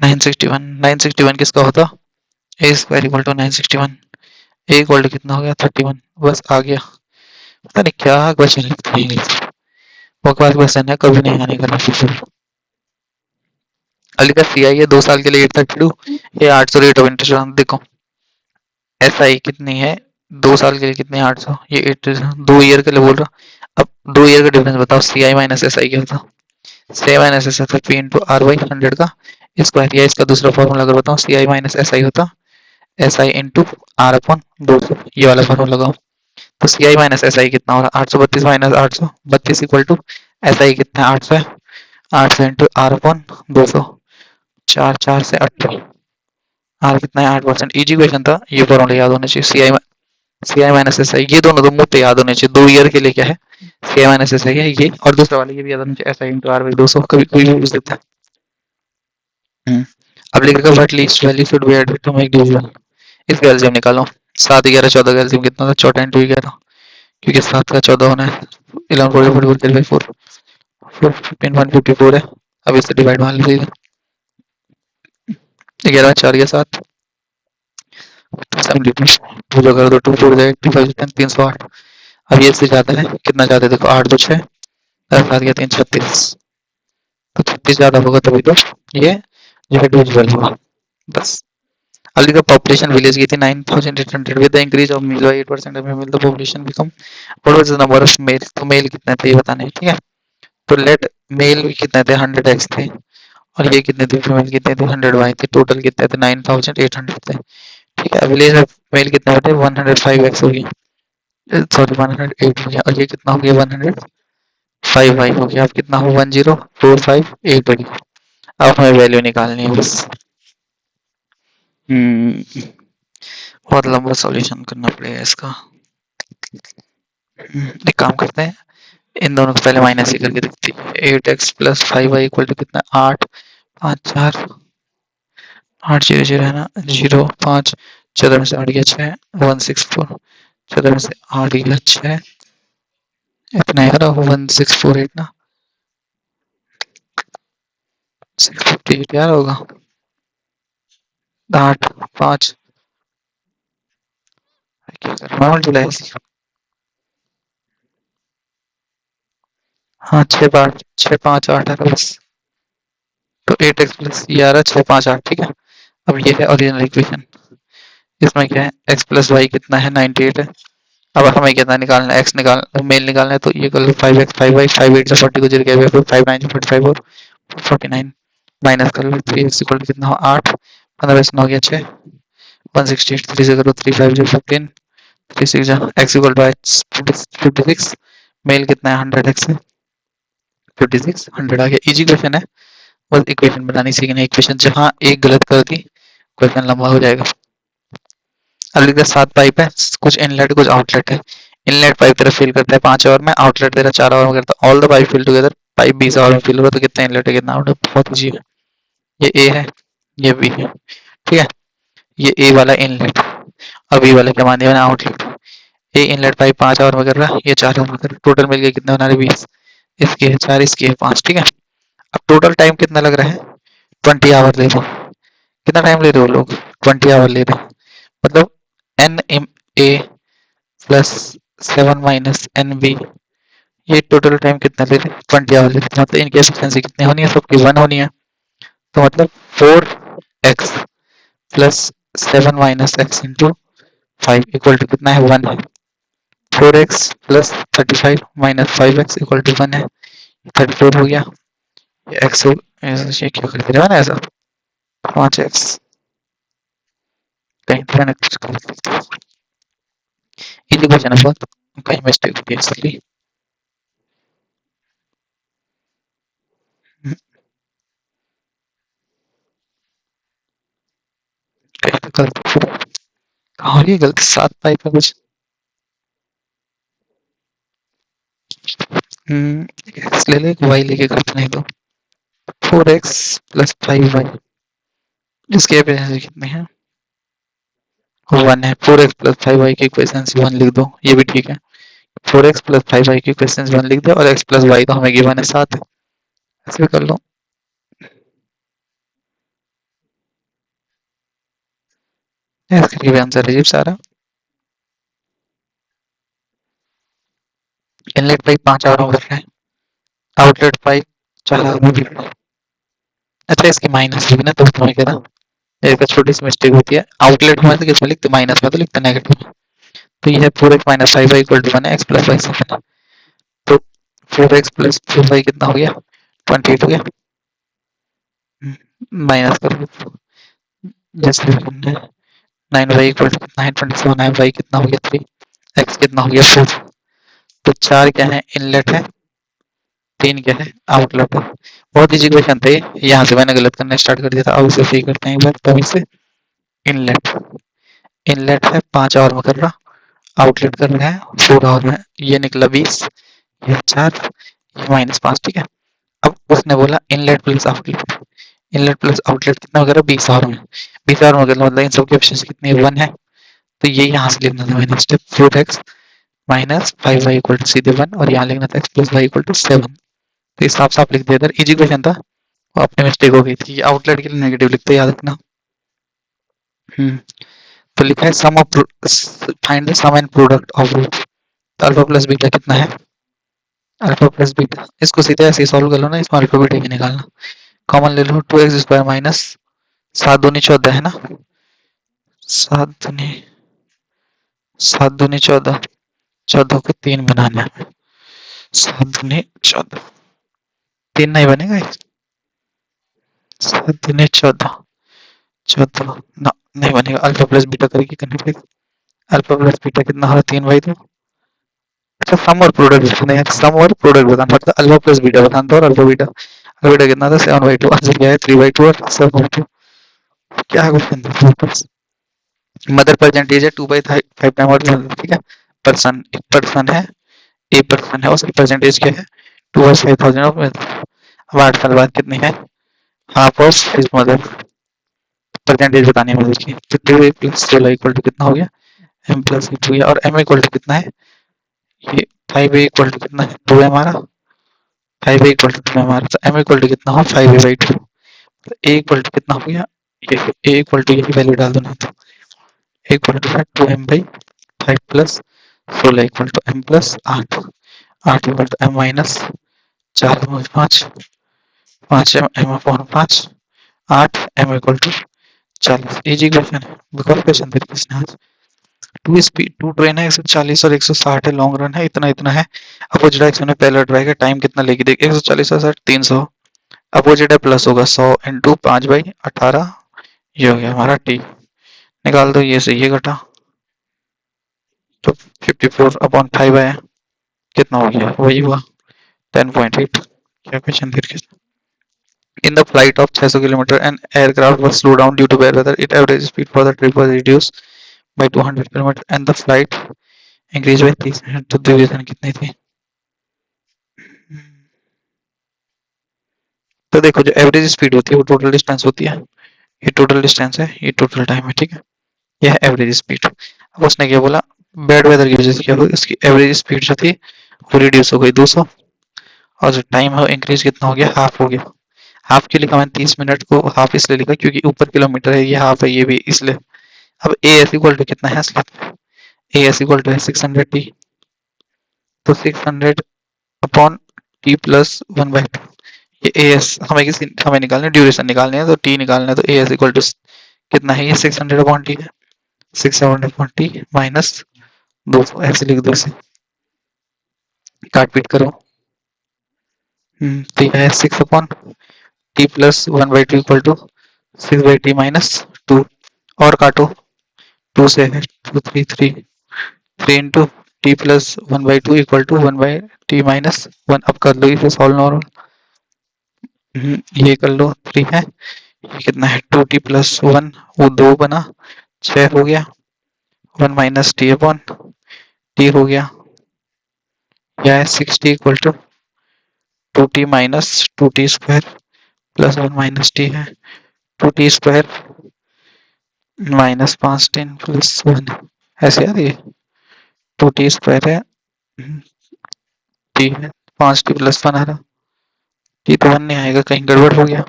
961 किसका होता A square equal to 961 A equal to कितना हो गया 31 बस आ गया पता नहीं क्या क्वेश्चन लिखते हैं बकवास क्वेश्चन है कभी नहीं आने का फ्यूचर अली का सी आई है 2 साल के लिए 832 ये 800 रेट ऑफ इंटरेस्ट देखो एस आई कितनी है 2 साल के लिए कितने 800 ये 2 ईयर के लिए बोल रहा अब 2 ईयर का डिफरेंस बताओ सी आई माइनस एस आई क्या होता C I minus S I P into R Y 100 का स्क्वायर या इसका दूसरा फॉर्मूला अगर बताओ सी आई माइनस एस आई होता S I into R upon 200 ये वाला फॉर्मूला लगाओ तो सी आई माइनस एस आई कितना हो रहा है 832 minus 832 equal to S I कितना है 800 है 800 इंटू आर अपॉन 200 4 4 से 8 आर कितना है 8% इजी क्वेश्चन था ये फॉर्मूला याद होना चाहिए सी आई माइनस एस आई ये दोनों तो मुंह पे याद होने चाहिए 2 ईयर के लिए क्या है सी आई माइनस एस आई है ये और दूसरा वाला ये भी याद होना चाहिए S I into R by 200 कभी कोई भी पूछ देता है अब लिखेगा what least value should be added to make division इसका एलसीएम निकालो 7 11 14 का एलसीएम कितना था 14 इंटू 11 क्योंकि 7 का 14 होना है 11 44 44 4 15 154 है अब इससे डिवाइड मान लीजिए 11 4 या 7 72 पूरा कर दो 2 4 जाए 85 10 308 अब ये इससे ज्यादा है कितना ज्यादा है देखो 8 2 6 10 7 या 3 36 तो 36 ज्यादा होगा तभी तो ये यह डिविजिबल होगा बस। Earlier the population village की थी 9800 with the increase of male by 8% of female the population become what was the number of male तो मेल कितने थे ये बताने हैं, ठीक है। तो लेट मेल कितने थे 100x थे और ये कितने थे फीमेल कितने थे 100y थे, टोटल कितने थे 9800 थे, ठीक है। विलेज में मेल कितने थे 105x हो गया, सॉरी 108 हो गया और ये कितना हो गया 105y हो गया। अब कितना हो 10458 हो गया। अब हमें वैल्यू निकालनी है बस। बहुत लंबा सॉल्यूशन करना पड़ेगा इसका। एक काम करते हैं, इन दोनों को पहले माइनस ही करके देखते हैं। 8x plus 5y equal to कितना 8 5 4 8 0 0 है ना 0 5 14 में से 8 गया 6 164 14 में से 8 गया 6 इतना यार 1648 ना 658 यार होगा 8 5 क्या कर रहा हूँ जुलाई हाँ 6 5 8 है बस। तो 8x प्लस ये आ रहा है 6 5 8, ठीक है। अब ये है ओरिजिनल इक्वेशन, इसमें क्या है x प्लस वाई कितना है 98 है। अब हमें कितना निकालना है x निकाल मेल निकालना है तो ये कर लो 5x 5y 5 8 40 को जीरो गया 5 9 45 और 49 माइनस कर लो 3x इक्वल कितना हो 8 15 9 गया 6 168 3 से करो 3 5 15 3 6 जा x इक्वल टू 56 मेल कितना है 100x है 56 100 आ गया। इजी क्वेश्चन है, बस इक्वेशन बनानी सीखना है। इक्वेशन जहाँ एक गलत कर दी क्वेश्चन लंबा हो जाएगा। अब लिख दे 7 पाइप है, कुछ इनलेट कुछ आउटलेट है। इनलेट पाइप तेरा फिल करता है 5 आवर में, आउटलेट तेरा 4 आवर में करता है। All the pipe fill together pipe 20 hour में फिल हो रहा है, तो कितना इनलेट है कितना आउटलेट, बहुत इजी है। ये ए है ये बी है, ठीक है। ये ए वाला इनलेट और बी वाला क्या मान दिया मैंने outlet. A inlet pipe 5 hour में कर रहा है, ये 4 आवर में कर रहा है, टोटल मिल गया कितना बना रहे 20। इसकी है 4 इसकी है 5, ठीक है। अब टोटल टाइम कितना लग रहा है 20 आवर ले लो। कितना टाइम ले रहे हो लोग 20 आवर ले रहे हो, मतलब N M A plus 7 minus N B, ये टोटल टाइम कितना ले रहे 20 आवर ले रहे, मतलब इनकी एफिशिएंसी कितनी होनी है सबकी 1 होनी है। तो मतलब 4x plus 7 minus x into 5 equal to कितना है 1 है। 4x plus 35 minus 5x equal to 1 है, 34 हो गया। एक्स ये क्या कर दिया ना ऐसा 5x कहीं तो मैंने कुछ कर दिया, इजी क्वेश्चन है बहुत, कहीं मिस्टेक होती है इसलिए। कहीं तो गलती कहाँ हो रही है गलती 7 पाइप में कुछ एक्स ले ले वाई लेके करते नहीं तो 4x प्लस 5y जिसके एफिशिएंसी कितने हैं 1 है। 4x प्लस 5y की एफिशिएंसी 1 लिख दो, ये भी ठीक है। 4x प्लस 5y की एफिशिएंसी 1 लिख दो और x प्लस y तो हमें गिवन है 7 है, ऐसे कर लो। इसका भी आंसर है सारा। इनलेट पाइप 5 आवर में है, आउटलेट पाइप 4 आवर में है। अच्छा इसकी माइनस लिखना तो तुम्हें कह रहा एक छोटी सी मिस्टेक होती है, आउटलेट में तो किसमें लिखते माइनस में तो लिखते नेगेटिव में। तो ये है 4x minus 5y equal to 1 है, x प्लस y 7 है। तो 4x प्लस 4y कितना हो गया 28 हो गया, माइनस कर लो जैसे 9y इक्वल टू कितना है 24, 9y कितना हो गया 3, x कितना हो गया 4। तो 4 क्या है इनलेट है, 3 क्या है आउटलेट है। बहुत इजी क्वेश्चन थे, यहाँ से मैंने गलत करना स्टार्ट कर दिया था। अब इसे सही करते हैं एक बार, तभी से इनलेट इनलेट है 5 आवर में कर रहा, आउटलेट कर रहा है 4 आवर में, ये निकला 20, ये 4, ये -5, ठीक है। अब उसने बोला inlet plus outlet, inlet plus outlet कितना वगैरह 20 आवर में, 20 आवर में मतलब इन सबकी एफिशिएंसी कितनी है 1 है। तो ये यहाँ से लिखना था मैंने step 4x minus 5y equal to सीधे 1 और यहाँ लिखना था x plus y equal to 7। तो इस साफ साफ लिख दिया इधर, इजी क्वेश्चन था और अपनी मिस्टेक हो गई थी। आउटलेट के लिए नेगेटिव लिखते याद रखना। तो लिखा है sum of find the sum and product of root, तो अल्फा प्लस बीटा कितना है अल्फा प्लस बीटा, इसको सीधे ऐसे सॉल्व कर लो ना, इसमें अल्फा बीटा ही निकालना। कॉमन ले लो 2x स्क्वायर माइनस सात दूनी 14 है ना, सात दूनी 14, 14 को 3 बनाना है, 7 दूनी 14, 3 नहीं बनेगा ये? 7 दूनी 14, 14 ना नहीं बनेगा, अल्फा प्लस बीटा करके करना पड़ेगा। अल्फा प्लस बीटा कितना हो रहा है, 3/2। अच्छा सम और प्रोडक्ट नहीं है, सम और प्रोडक्ट बताना पड़ता है, अल्फा प्लस बीटा बताना था, और अल्फा बीटा, अल्फा बीटा कितना था 7/2, आंसर क्या है 3/2 और 7/2। क्या क्वेश्चन था? मदर परसेंटेज है 2/5 टाइम और, ठीक है। पर्सन, एक पर्सन है, ए पर्सन है, उसकी परसेंटेज क्या है 2/5,000 ऑफ। अब 8 साल बाद कितनी है, half of his mother, percentage बतानी है मदर की। तो 2a प्लस 16 इक्वल टू कितना हो गया, m प्लस 2 हो गया, और m इक्वल टू कितना है, ये 5a इक्वल टू कितना है 2 है हमारा, 5a इक्वल टू 2 है हमारा, तो m इक्वल टू कितना हो 5a/2, तो a इक्वल टू कितना हो गया, ये a इक्वल टू यही वैल्यू डाल दो ना, तो a इक्वल टू है 2m/5 plus 16 equal to m plus 8, 8 equal to m minus 4/5, 5 m upon 5, 8 m equal to 40। Easy question है, बिकॉज क्वेश्चन दे किसने आज। टू स्पीड, टू ट्रेन है 140 और 160 है, लॉन्ग रन है, इतना इतना है। अपोजिट डायरेक्शन में पहला ड्राइव है, टाइम कितना लेगी देख, 140 और 60 300, अपोजिट है प्लस होगा 100 इंटू 5/18, ये हो गया हमारा टी। निकाल दो, ये से ये घटा, तो 54/5 है, कितना हो गया वही हुआ 10.8। क्या क्वेश्चन फिर, in the flight of 600 kilometer an aircraft was slowed down due to bad weather, its average speed for the trip was reduced by 200 kilometer and the flight increased by 30 minutes। तो duration कितनी थी, तो देखो जो average speed होती है वो total distance होती है, ये टोटल डिस्टेंस है, ये टोटल टाइम है, ठीक है, यह है एवरेज स्पीड। अब उसने क्या बोला, बैड वेदर की वजह से क्या हुआ, इसकी एवरेज स्पीड जो थी वो रिड्यूस हो गई 200, और जो टाइम है इंक्रीज कितना हो गया, हाफ हो गया। हाफ क्यों लिखा मैंने 30 मिनट को, हाफ इसलिए लिखा क्योंकि ऊपर किलोमीटर है, ये हाफ है, ये भी इसलिए। अब ए एस इक्वल टू कितना है, ए एस इक्वल टू है 600 टी, तो 600 अपॉन टी प्लस 1/2, ये ए एस हमें निकालना है, ड्यूरेशन निकालनी है, तो टी निकालना है, तो ए एस इक्वल टू कितना है, ये 600 अपॉन टी है, 600 अपॉन टी माइनस 200, ऐसे लिख दो इसे, काट पीट करो। तो यह है 6 upon t plus 1/2 equal to 6/t minus 2, और काटो, 2 से है 2 3 3, 3 into t plus 1/2 equal to 1/t minus 1। अब कर लो इसे सॉल्व नॉर्मल, ये कर लो 3 है, ये कितना है 2t प्लस 1, वो 2 बना 6 हो गया, 1 माइनस टी अपॉन टी हो गया, यह है 6t equal to 2t minus 2t square plus 1 minus t है, 2t स्क्वायर माइनस 5 10 प्लस 1, ऐसे यार ये 2t स्क्वायर है, टी है 5t प्लस 1 आ रहा, टी तो 1 नहीं आएगा, कहीं गड़बड़ हो गया।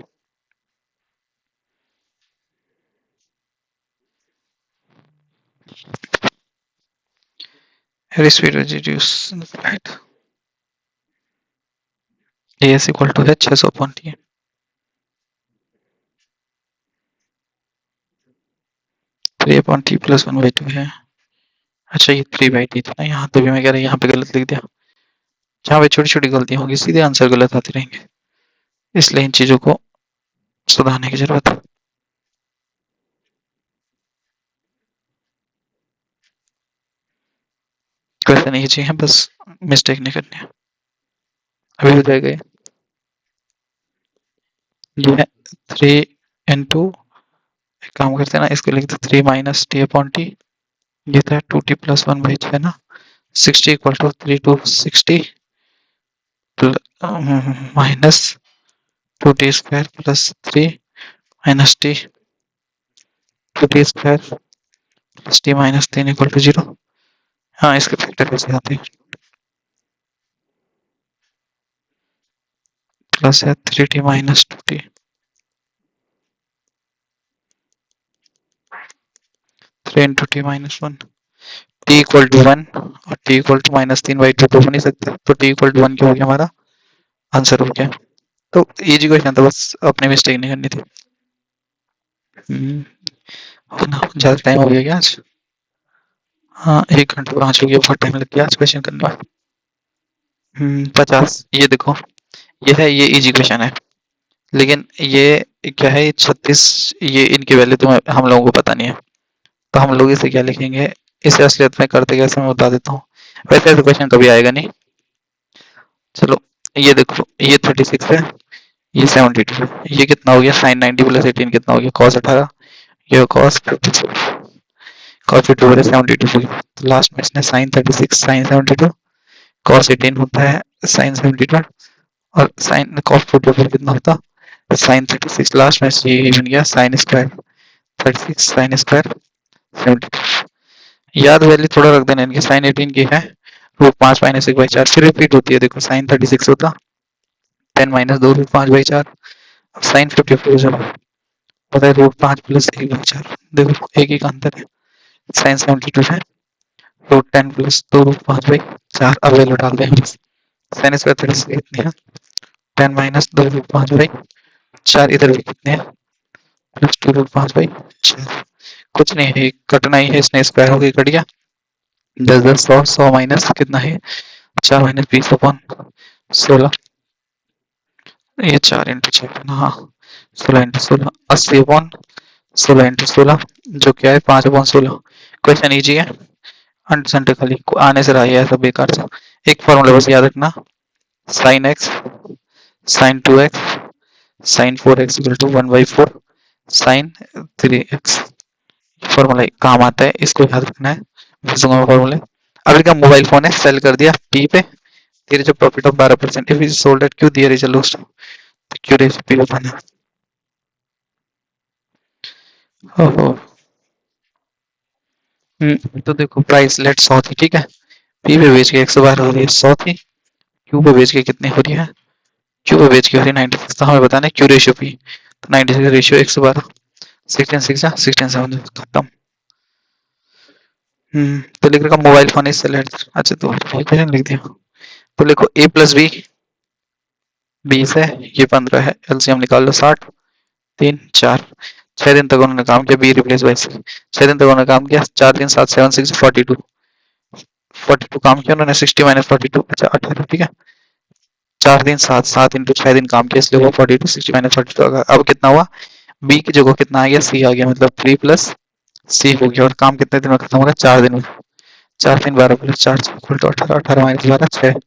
Speed reduce flight, s equal to है 600 upon t, 3 upon t plus 1/2 है। अच्छा ये 3/t था ना, यहाँ तो भी मैं कह रहा यहाँ पे गलत लिख दिया, जहाँ पे छोटी छोटी गलतियां होगी सीधे आंसर गलत आते रहेंगे, इसलिए इन चीजों को सुधारने की जरूरत है। क्वेश्चन ये चाहिए, बस मिस्टेक नहीं करनी है। अभी हो जाएगा ये है 3 इंटू, एक काम करते हैं ना, इसको लिखते 3 माइनस टी अपॉन टी, ये था 2t प्लस 1/2 है ना, 60 equal to 3 to 60 minus 2t square plus 3 minus t, 2t square plus t minus 3 equal to 0। हाँ इसके फैक्टर कैसे आते हैं, प्लस है 3t minus 2t, 3 into t minus 1, t equal to 1 और टी इक्वल टू -3/2 तो हो नहीं सकता, तो टी इक्वल टू 1 क्या हो गया हमारा आंसर हो गया। तो इजी क्वेश्चन था, बस अपनी मिस्टेक नहीं करनी थी। हो ना, ज्यादा टाइम हो गया क्या आज? हाँ, 1 घंटे 5 हो गया, बहुत टाइम लग गया आज क्वेश्चन करने में। 50, ये देखो, ये है, ये इजी क्वेश्चन है, लेकिन ये क्या है, ये 36, ये इनकी वैल्यू तो हम लोगों को पता नहीं है, तो हम लोग इसे क्या लिखेंगे, इसे असलियत में करते कैसे मैं बता देता हूँ। वैसे ऐसा क्वेश्चन कभी आएगा नहीं। चलो, ये देखो, ये 36 है, ये 72 है, ये कितना हो गया, साइन 90 प्लस 18 कितना हो गया, कॉस 18, ये कॉस 52, कॉस 52 बटे 72 हो गया, तो लास्ट में इसने साइन 36 साइन 72 कॉस 18 होता है साइन 72, और साइन कॉस 44 कितना होता, साइन 36, लास्ट में ये बन गया साइन स्क्वायर 36 साइन स्क्वायर 72। याद वैल्यू थोड़ा रख देना, इनकी साइन 18 की है रूट 5 माइनस 1/4, फिर रिपीट होती है, देखो साइन 36 होता 10 माइनस 2 रूट 5/4, साइन 54 जब पता है रूट 5 प्लस 1/4, देखो एक ही का अंतर है, साइन 72 है रूट 10 प्लस 2 रूट 5/4, अब वैल्यू डाल दें, साइन स्क्वायर 36 कितनी है, 10 माइनस 2 रूट 5/4, इधर भी कितने हैं, प्लस 2 रूट 5/4, कुछ नहीं है, कटना ही है, इसने स्क्वायर हो गई, कट गया, 10 10 100 100 माइनस कितना है, 4 माइनस 20/16, ये 4 इंटू 6, हाँ 16 इंटू 16, 80/16 जो क्या है 5/16। क्वेश्चन ईजी है, अंडरस्टैंड खाली आने से रहा है ऐसा बेकार सा। एक फॉर्मूला बस याद रखना, sine x sine 2x sine 4x equal to 1/4 sine 3x, formula काम आता है, इसको याद रखना है, भेजूंगा मैं फॉर्मूले। अभी का मोबाइल फोन है, सेल कर दिया पी पे, तेरे जो profit of 12%, if is sold at Q their is lost, तो क्यू रेस पी बताना। ओहो, तो देखो प्राइस लेट 100 थी, ठीक है, पी पे बेच के 112 हो रही है, 100 थी, क्यू पे बेच के कितनी हो रही है, क्यू पे बेच के हो रही है 96, तो हमें बताना है क्यू रेशियो पी, तो 96 रेशियो 112, 16 6 16 7 खत्म। तो लिख रखा mobile phone is sale at, अच्छा तो क्वेश्चन लिख दिया, तो लिखो ए प्लस बी 20 है, ये 15 है, एलसीएम निकाल लो 60 3 4, 6 दिन तक उन्होंने काम किया, बी रिप्लेस बाई सी, 6 दिन तक उन्होंने काम किया, 4 दिन 7 7 6 42, 42 काम किया उन्होंने, 60 माइनस 42, अच्छा 18, ठीक है, 4 दिन 7 7 इंटू 6 दिन काम किया, इसलिए हुआ 42, 60 माइनस 42, अब कितना हुआ, बी की जगह कितना आ गया, सी आ गया, मतलब 3 प्लस सी हो गया, और काम कितने दिन में खत्म होगा, 4 दिन में, 4 3 12 plus 4 equal to 18, 18 minus 12 6,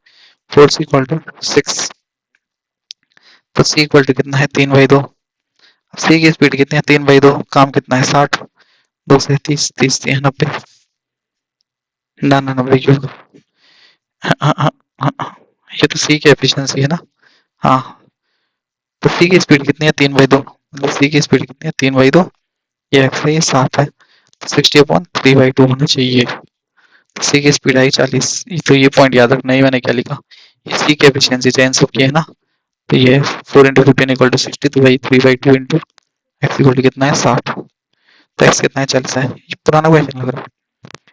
4 c equal to 6, तो सी इक्वल टू कितना है 3/2, सी की स्पीड कितनी है 3/2, काम कितना है 60, 2 से 30 30 3 90, ना ना 90 क्यों, हाँ, हाँ, हाँ, हाँ, ये तो सी की एफिशिएंसी है ना, हाँ, तो सी की स्पीड कितनी है 3/2, मतलब सी की स्पीड कितनी है 3/2, ये एक्स है, ये 7 है, तो 60/3/2 होना चाहिए, सी की स्पीड आई 40, तो ये पॉइंट याद रखना ही, मैंने क्या लिखा, ये सी की एफिशिएंसी चेंज सब की है ना, तो ये 4 इंटू 15 इक्वल टू 60, तो भाई 3/2 इंटू एक्स इक्वल टू कितना है 60, तो एक्स कितना है 40 है, ये पुराना क्वेश्चन लग रहा है।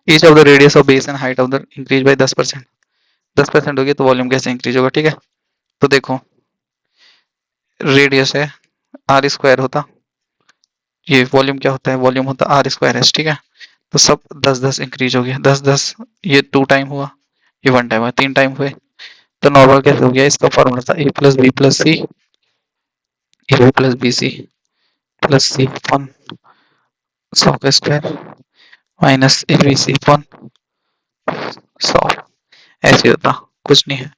Each of the radius of base and height of the increase by 10%, 10% होगी तो वॉल्यूम कैसे इंक्रीज होगा, ठीक है, तो देखो रेडियस है आर स्क्वायर होता, ये वॉल्यूम क्या होता है, वॉल्यूम होता है आर स्क्वायर एस, ठीक है, तो सब 10 10 इंक्रीज हो गया, 10 10, ये 2 टाइम हुआ, ये 1 टाइम हुआ, 3 टाइम हुए, तो नॉर्मल कैसे हो गया, इसका फॉर्मूला था A plus B plus C, A plus B C plus C upon 100 का square minus A B C upon 100, ऐसे होता, कुछ नहीं है,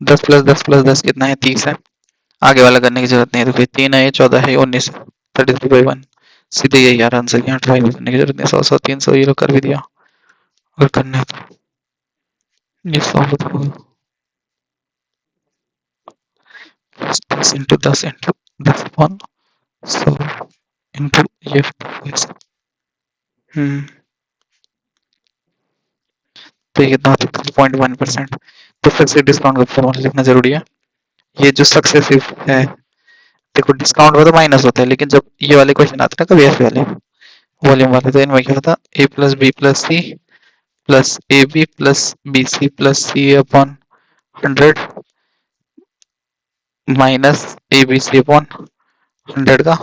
10 प्लस 10 कितना है 30 है, आगे वाला करने की जरूरत नहीं है, तो फिर 3 है 14 है 19, 33/1, सीधे यही यार आंसर, यहाँ ट्राई करने की जरूरत नहीं, 100 100 300 ये कर भी दिया, और करना है तो ये 100 10 इंटू 10 इंटू 10 अपन 100 इंटू ये, हम्म, तो ये कितना होता है 0.1%, तो फिर से डिस्काउंट का फॉर्मूला लिखना जरूरी है, ये जो सक्सेसिव है, देखो डिस्काउंट में तो माइनस होता है, लेकिन जब ये वाले क्वेश्चन आते हैं ना कभी ऐसे वाले वॉल्यूम वाले, तो इनमें क्या होता है A plus B plus C plus A B plus B C plus C upon 100 minus A B C upon 100 का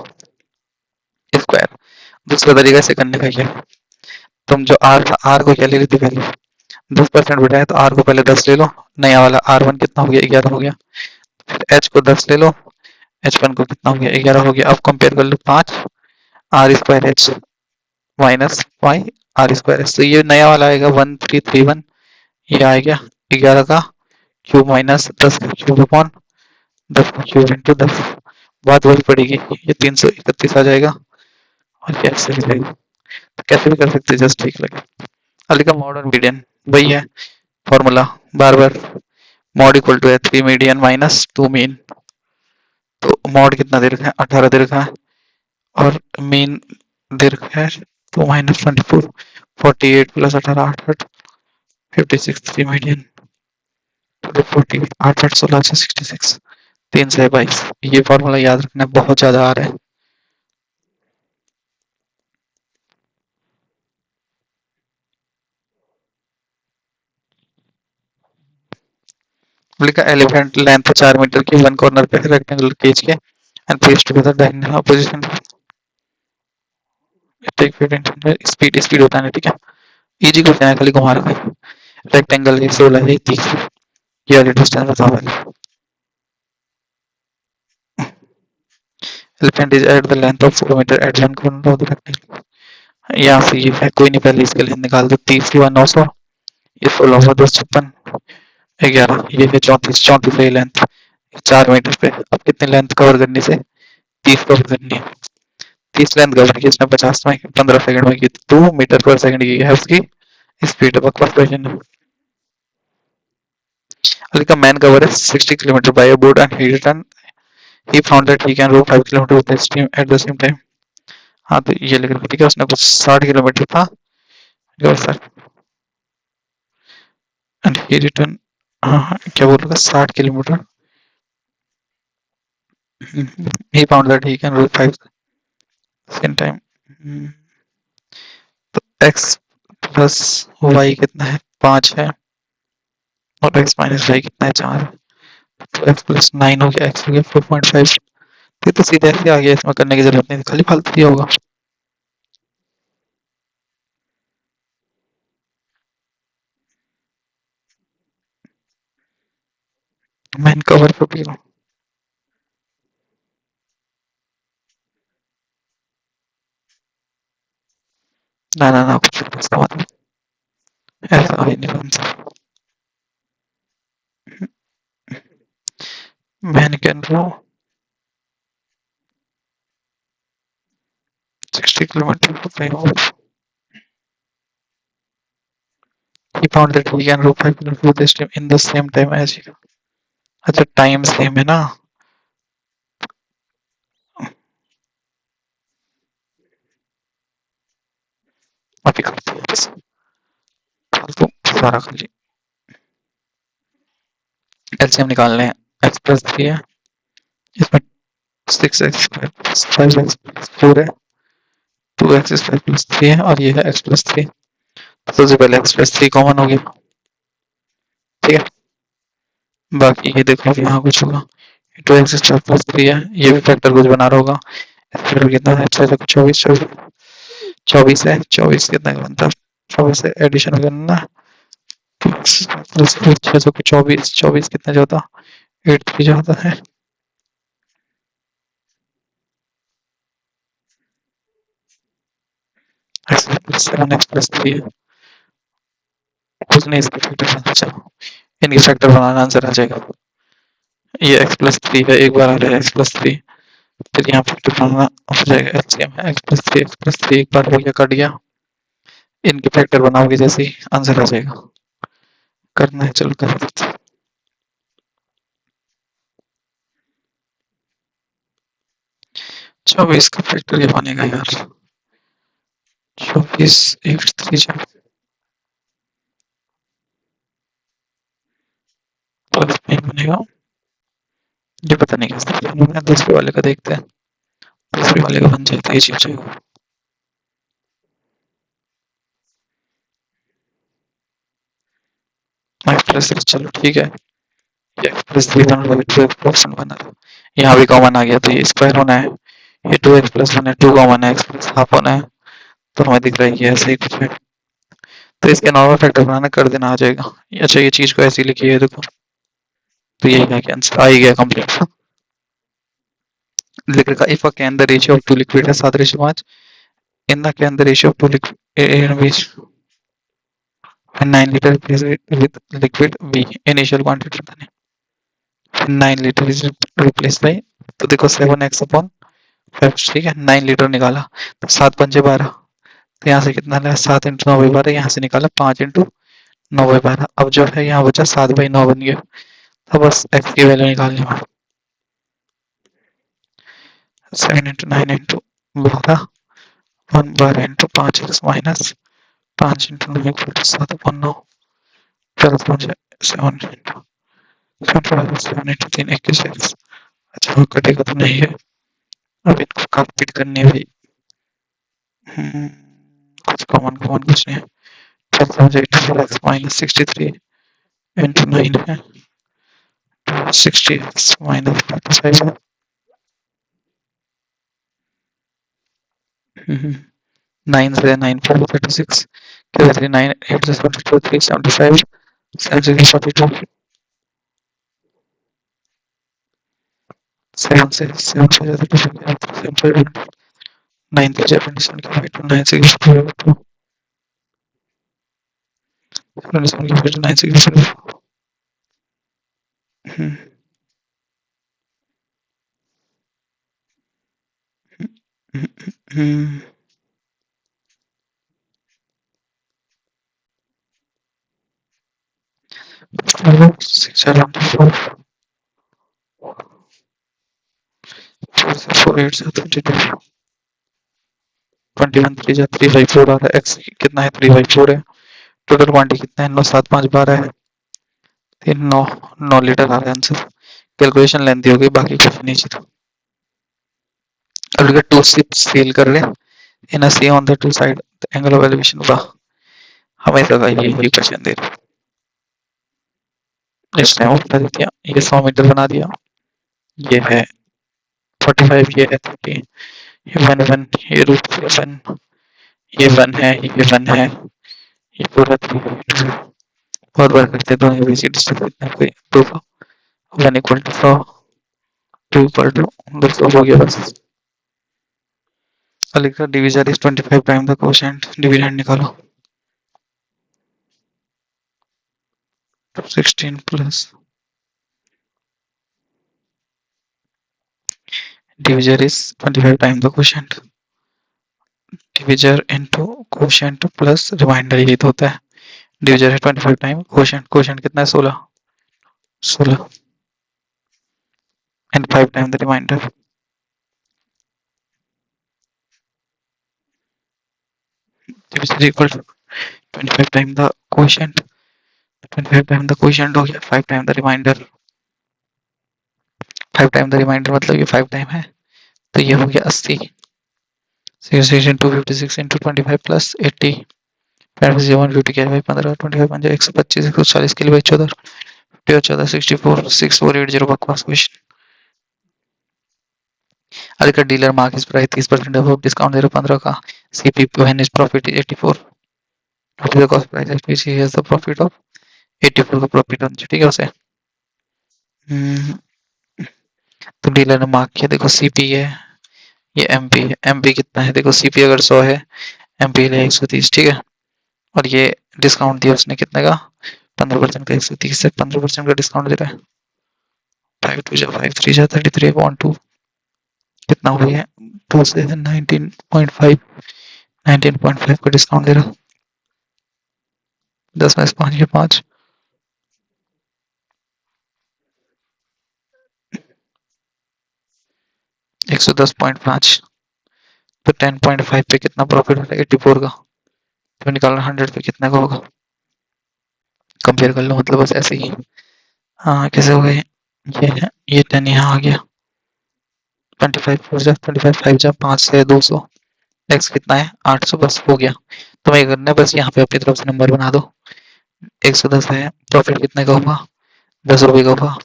स्क्वायर, दूसरा तरीका इसे करने का क्या है, तुम जो आर को क्या ले लेते पहले 10% बिठाए तो आर को पहले 10 ले लो, नया वाला R1 कितना हो गया 11 हो गया, फिर एच को 10 ले लो, H1 को कितना हो गया 11 हो गया। अब कंपेयर कर लो 5 r square h minus 5 r square h, तो ये नया वाला आएगा 1331, ये आएगा 11 का क्यूब माइनस 10 का क्यूब अपॉन 10 का क्यूब इंटू 10, बात वही पड़ेगी, ये 331 आ जाएगा और ये ऐसे भी रहेगा। तो कैसे भी कर सकते हैं जस्ट ठीक लगे। अली का मॉडर्न मीडियन वही है फॉर्मूला बार बार, मॉड इक्वल टू है 3 मीडियन माइनस 2 मीन, तो मॉड कितना दे रखा है 18 दे रखा है और मीन दे रखा है 2 माइनस 24, 48 प्लस 18 8 56 3 मीडियन 40 8 8 16 66 3 से 22, ये फॉर्मूला याद रखना बहुत ज्यादा आ रहा है। लिखा एलिफेंट लेंथ 4 मीटर की, वन कॉर्नर पे रेक्टेंगुलर केज के and place together direction opposition, speed speed होता है ठीक है, इजी क्वेश्चन है खाली घुमा रखा है। रेक्टेंगल है 16 है 30, ये वाली डिस्टेंस बताओ वाली। Elephant is at the length of 4 metre at one corner of the rectangle, यहाँ से ये है कोई नहीं, पहले इसके लेंथ निकाल दो, 30 हुआ 900, ये 16 हुआ 256 11, ये है 34 34 है लेंथ 4 मीटर पे। अब कितनी लेंथ कवर करनी से 30 कवर करनी है, 30 लेंथ कवर की इसने 50 में 15 सेकंड में की, 2 मीटर पर सेकंड की है उसकी स्पीड। बकवास क्वेश्चन है। अली मैन कवर है 60 kilometre bye boat and he return, he found that he can row 5 kilometre with the stream at the same time। हाँ तो ये लिख रखा ठीक है, उसने कुछ 60 किलोमीटर था सर एंड ही रिटर्न, हाँ क्या बोल रहा 60 kilometre, he found that he can row 5 same time। तो x प्लस y कितना है 5 है और x माइनस y कितना है 4, तो x प्लस 9 हो गया, x हो गया 4.5, फिर तो सीधे ऐसे आ गया, इसमें करने की जरूरत नहीं, खाली फालतू दिया होगा। मैन कवर पे भी ना ना ना कुछ नहीं, इसका मतलब ऐसा ही नहीं बनता। Man can row 60 kilometers for 5 hours। He found that he can row 5 kilometers with the stream in the same time as you। अच्छा टाइम सेम है ना, अभी करते हैं बस फालतू सारा खाली। एलसीएम निकालने हैं, x प्लस 3 है, इसमें 6x 5x 4 है, 2x 5 प्लस 3 है और ये है x प्लस 3, तो सबसे पहले x प्लस 3 कॉमन हो गया ठीक है। बाकी ये देखो यहाँ कुछ होगा, 2x प्लस 3 है, ये भी फैक्टर कुछ बना रहा होगा, फैक्टर कितना है 24 24 है, 24 कितना का बनता है 24 से एडिशन करना, प्लस 624 24 कितना जाता 83 जाता है, x प्लस 7 x प्लस 3 है, कुछ नहीं इसका फैक्टर बनाना, चलो इनके फैक्टर बनाना आंसर आ जाएगा। ये x प्लस 3 है, एक बार आ जाएगा x प्लस 3, फिर यहाँ फैक्टर बनाना हो जाएगा, एलसीएम है x प्लस 3 एक बार हो गया कट गया, इनके फैक्टर बनाओगे जैसे ही आंसर आ जाएगा, करना है चलो कर देते हैं। 24 का फैक्टर ये बनेगा यार, 24 8 3 प्लस में बनेगा, ये पता नहीं कैसे बनेगा, दूसरे वाले का देखते हैं, दूसरे वाले का बन जाएगा ये चीज होगा। x प्लस 3 चलो ठीक है, ये x प्लस 3 बन रहा है, 2x प्लस 1 बना रहा है, यहाँ भी कॉमन आ गया तो ये स्क्वायर होना है, ये 2x प्लस 1 है 2 कॉमन है, x प्लस हाफ होना है, तो हमें दिख रहा है ये ऐसे ही कुछ है। तो इसके नॉर्मल फैक्टर बनाना कर देना आ जाएगा। अच्छा ये चीज को ऐसी लिखी है देखो, तो यही है कि आंसर आ ही गया कंप्लीट। लिख रखा if a can the ratio of two liquid है 7:5, in the can the ratio of two liquid when 9 liter is with liquid V initial quantity बताने, when 9 liter is replaced by, तो देखो 7x upon 5, ठीक है 9 litre निकाला तो 7×5 = 12, तो यहाँ से कितना लाया 7 × 9 = 12, यहाँ से निकाला 5 × 9 = 12। अब जो है यहाँ बचा 7/9 बन गया, तो बस x की वैल्यू निकालनी है। 7 × 9 × 12 1 12 × 5x माइनस 5 × 9 = 7/9, चलो समझे 7 × 7 × 3 21x। अच्छा वो कटेगा तो नहीं है, अब इनको कंप्लीट करनी है भाई। कुछ कॉमन कॉमन कुछ नहीं है, चल समझे 84x माइनस 63 इंटू 9 है 60x माइनस 45 है। 9 से 9 4 36, 9 8 से 42 3 75 7 6 42 7 से 7 से 7 9 के डेफिनेशन की 9 से 2 9 से 674 4 8 से 32 21 3 3/4 आ रहा है, x कितना है 3/4 है, टोटल क्वांटिटी कितना है 9 7 5 12 है, 3 9 9 लीटर आ रहा है आंसर। कैलकुलेशन लेंथी होगी, बाकी कुछ नहीं चाहिए। अब टू शिप्स सेल कर रहे हैं in a C on the two side, the angle of elevation, वाह हमेशा का यही क्वेश्चन दे रहे, इसने वो बता दिया, ये 100 मीटर बना दिया, ये है 45, ये है 30, ये 1 1, ये रूट 1, ये 1 है, ये 1 है, ये पूरा 3 बहुत बार करते हैं, दोनों बीसी डिस्टेंस कितना है कोई प्रूफ 1 = 100 2 = 200 हो गया बस। लिखा division is 25 time the quotient, dividend निकालो 16 plus divisor is 25 times the quotient, divisor into quotient plus remainder, यही तो होता है। डिविजर है 25 टाइम क्वोशेंट, क्वोशेंट कितना है 16 and 5 time the remainder. Divisor equal to 25 time the quotient, 25 time the quotient हो गया 5 time the remainder, 5 time the remainder मतलब ये 5 टाइम है, तो ये हो गया 80, 6 into 56 into 25 plus 80, 150 क्या भाई 15 25 5 125 140 के लिए भाई 14 14 64 6480 बकवास क्वेश्चन। अरे का डीलर मार्क इस प्राइस 30% ऑफ डिस्काउंट दे रहा 15 का, CP when is profit is 84, the cost price at which he has the profit of 84 का प्रॉफिट ऑन, ठीक है उसे। तो डीलर ने मार्क किया, देखो सीपी है, ये एमपी है, एमपी कितना है देखो, सीपी अगर 100 है, एमपी है 130, ठीक है, और ये डिस्काउंट दिया उसने कितने का 15% का, 130 से 15% का डिस्काउंट दे रहा है, 5 2 जा 5 3 जा 33/2 कितना हो गया 2 से 19.5 का डिस्काउंट दे रहा, 10 में से 5 के 5 110.5, तो 10.5 पे कितना प्रॉफिट हो रहा है 84 का, तो निकालना 100 पे कितना का होगा, कंपेयर कर लो मतलब बस ऐसे ही। हाँ कैसे हो गए, ये 10 यहाँ आ गया, 25 4 जा 25 5 जा 5 से 200, एक्स कितना है 800, बस हो गया। तो मैं करना है बस यहाँ पे अपनी तरफ से नंबर बना दो, 110 है, प्रॉफिट कितने का हुआ 10 रुपये का हुआ,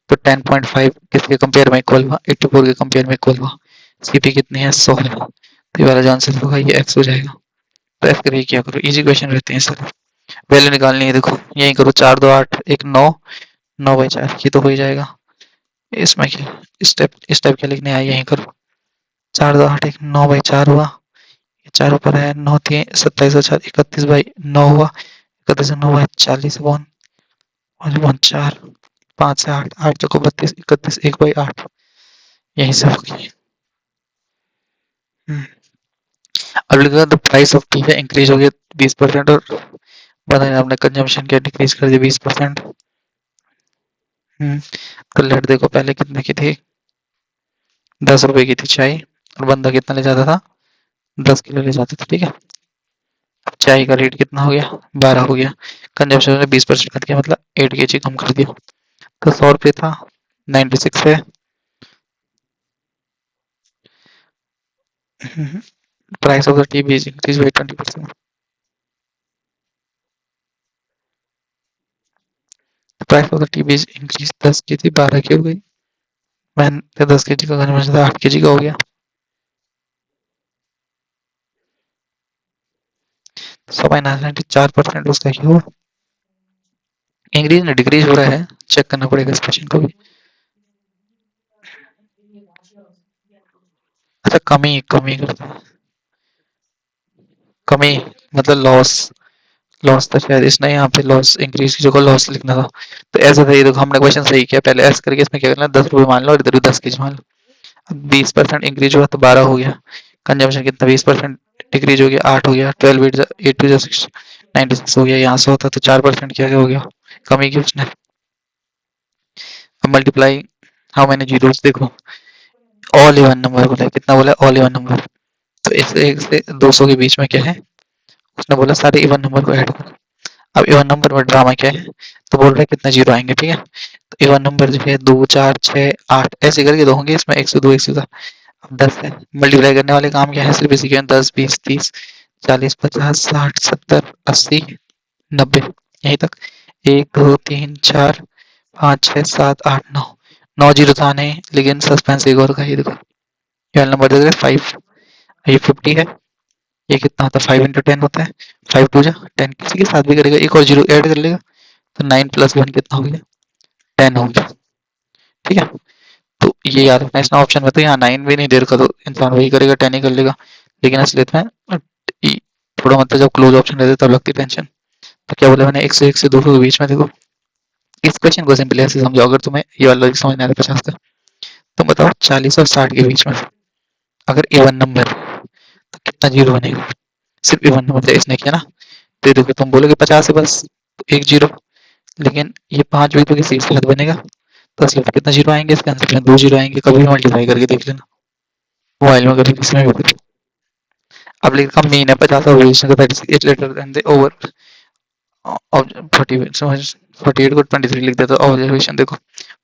तो 10.5 किसके कंपेयर में इक्वल हुआ 84 के कंपेयर में इक्वल हुआ, सीपी कितनी है 100 है, तो ये वाला जो आंसर होगा ये एक्स हो जाएगा। तो ऐसे करके क्या करो, इजी क्वेश्चन रहते हैं सर। वैल्यू निकालनी है, देखो यही करो, 4 2 8 1 9, 9/4 ये तो हो ही जाएगा। इसमें क्या स्टेप क्या लिखने आया, यहीं करो, 4 2 8 1 9/4 हुआ, ये 4 ऊपर है, 9 3 27 और 4 31/9 हुआ, 31 9 है 40 वन 4 5 से 8 8 चौको 32 31 1/8, यही सब हो गया। अब लिखा द प्राइस ऑफ टी है इंक्रीज हो गया 20% और बताया आपने कंजम्पशन क्या डिक्रीज कर दिया 20%। तो लेट देखो पहले कितने की थी, 10 रुपए की थी चाय, और बंदा कितना ले जाता था, 10 किलो ले जाता था, ठीक है। अब चाय का रेट कितना हो गया, 12 हो गया, कंजम्पशन ने 20% कट किया, मतलब 8 kg कम कर दिया, तो 100 रुपये था, 96 है। प्राइस ऑफ द टी भी increase by 20%, price of the T भी इंक्रीज 10 की थी 12 की हो गई, मैंने 10 kg का कंजम्पशन था 8 kg का हो गया, 4% उसका क्या हुआ, इंक्रीज ना डिक्रीज हो रहा है, चेक करना पड़ेगा इस क्वेश्चन को भी। अच्छा कमी कमी करता है, कमी मतलब लॉस, लॉस था शायद, इसने यहाँ पे लॉस इंक्रीज की जगह लॉस लिखना था, तो ऐसा था, ये देखो हमने क्वेश्चन सही किया, पहले ऐसे करके इसमें क्या करना है, 10 रुपये मान लो और इधर 10 kg मान लो। अब 20% इंक्रीज हुआ तो 12 हो गया, कंजम्पशन कितना 20% डिक्रीज हो गया 8 हो गया, 12 8 टू 6 96 हो गया, यहाँ से होता तो 4% क्या हो गया, कमी की उसने। अब मल्टीप्लाई हाउ मैनी जीरोस, देखो ऑल इवन नंबर बोला है, कितना बोला है, ऑल इवन नंबर, तो इस एक से 200 के बीच में क्या है, उसने बोला सारे इवन नंबर को ऐड करो। अब इवन नंबर में ड्रामा क्या है, तो बोल रहा है कितना जीरो आएंगे, ठीक है। तो इवन नंबर जो है 2 4 6 8 ऐसे करके दो होंगे, इसमें 102 104, अब 10 है, मल्टीप्लाई करने वाले काम क्या है, सिर्फ इसी के 10 20 30 40 50 60 70 80 90 यहीं तक, 1 2 3 4 5 6 7 8 9, 9 जीरो तो आने हैं, लेकिन सस्पेंस एक और का, ये देखो रियल नंबर दे दे 5, ये 50 है, ये कितना होता है 5 इंटू 10 होता है, 5 टू जा 10, किसी के साथ भी करेगा एक और जीरो ऐड कर लेगा, तो 9 प्लस 1 कितना हो गया, 10 हो गया, ठीक है। तो ये याद रखना, इसमें ऑप्शन में तो यहाँ 9 भी नहीं दे रखा, तो इंसान वही करेगा 10 ही कर लेगा, लेकिन असलियत में थोड़ा मतलब जब क्लोज ऑप्शन रहते तब लगती टेंशन। तो क्या बोला मैंने, 101 से 200 के बीच में, देखो इस क्वेश्चन को सिंपली ऐसे समझो, अगर तुम्हें ये वाला लॉजिक समझ नहीं आता 50 का, तुम बताओ 40 और 60 के बीच में अगर इवन नंबर तो कितना जीरो बनेगा, सिर्फ इवन नंबर से इसने किया ना, तो ये देखो तुम बोलोगे 50 है बस, तो एक जीरो, लेकिन ये 5 भी तो किसी के साथ बनेगा, तो असलियत में कितना जीरो आएंगे, इसके आंसर में 2 जीरो आएंगे, कभी भी मल्टीप्लाई करके देख लेना, मोबाइल में कभी किसी में भी करो। अब लिखा मीन है 50 और वेरिएशन का 36 it later then the over of 40 समझ 48 को 23 लिख देता, ऑब्जर्वेशन देखो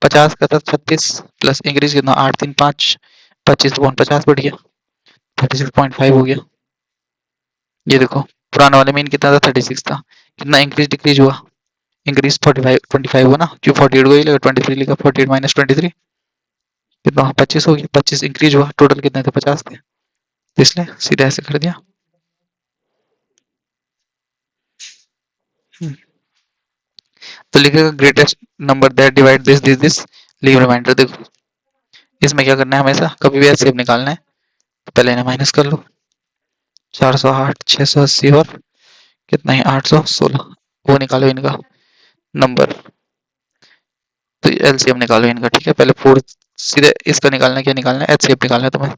50 का था 36 प्लस इंक्रीज कितना 8 3 5 25/50 बढ़ गया, 36.5 हो गया, ये देखो पुराने वाले मीन कितना था 36 था, कितना इंक्रीज डिक्रीज हुआ, इंक्रीज 45 25 हुआ ना, क्यों 48 को ही लगा 23 लिखा, 48 माइनस 23 कितना 25 हो गया, 25 इंक्रीज हुआ, टोटल कितने थे 50 थे, तो इसलिए सीधा ऐसे कर दिया। तो लिखेगा greatest number that divide this leave remainder, देखो इसमें क्या करना है, हमेशा कभी भी ऐसे निकालना है, तो पहले इन्हें माइनस कर लो, 408 680 और कितना है 816, वो निकालो इनका नंबर, तो एलसीएम निकालो इनका, ठीक है। पहले फोर सीधे इसका निकालना, क्या निकालना है, एचसीएफ निकालना है तुम्हें,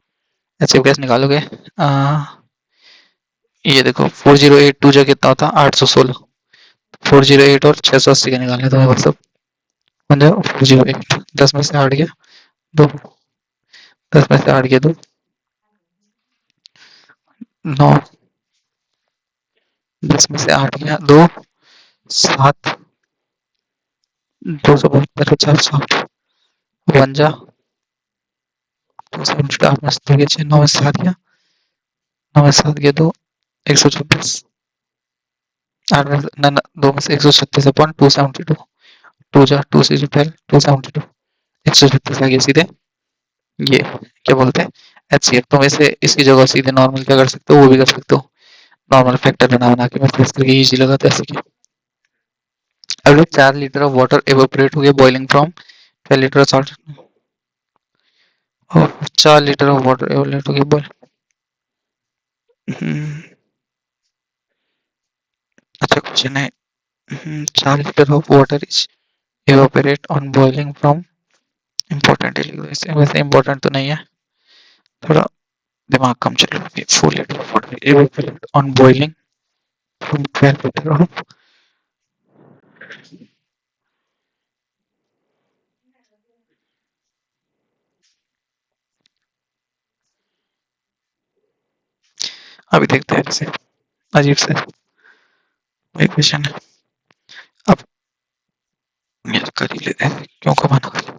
एचसीएफ कैसे निकालोगे, ये देखो 4082 जो कितना होता है 816, 408 और 680 का निकालना है तुम्हें, मतलब बन जाओ 408, 10 में से 8 गया 2, 10 में से 8 गया 2 9, 10 में से 8 गया 2 7 272 50 60 वन जा 270 8 में से 2 गया 6 9 में से 7 गया 9 में से 7 गया 2 126 8 में से 2 में से 136 अपॉन 272 2 जा 2 से 12 272 136 आ गया सीधे, ये क्या बोलते हैं एचसीएफ, तुम इसे इसकी जगह सीधे नॉर्मल क्या कर सकते हो, वो भी कर सकते हो, नॉर्मल फैक्टर बना बना के मैं प्रेस करके इजी लगा तो ऐसे किया। अब 4 लीटर ऑफ वाटर एवोपरेट हो गया boiling from 12 litre salt. 4 litre of water evaporate हो गया बॉइल। अच्छा क्वेश्चन है 4 litre of water is evaporate on boiling from. Important है लिख दो इसे, वैसे इम्पोर्टेंट तो नहीं है, थोड़ा दिमाग कम चल रहा है। 4 litre of water evaporate on boiling from 12 litre of. अभी देखते हैं इसे, अजीब से वही क्वेश्चन है। अब यार कर ही लेते हैं, क्यों कमाना कर।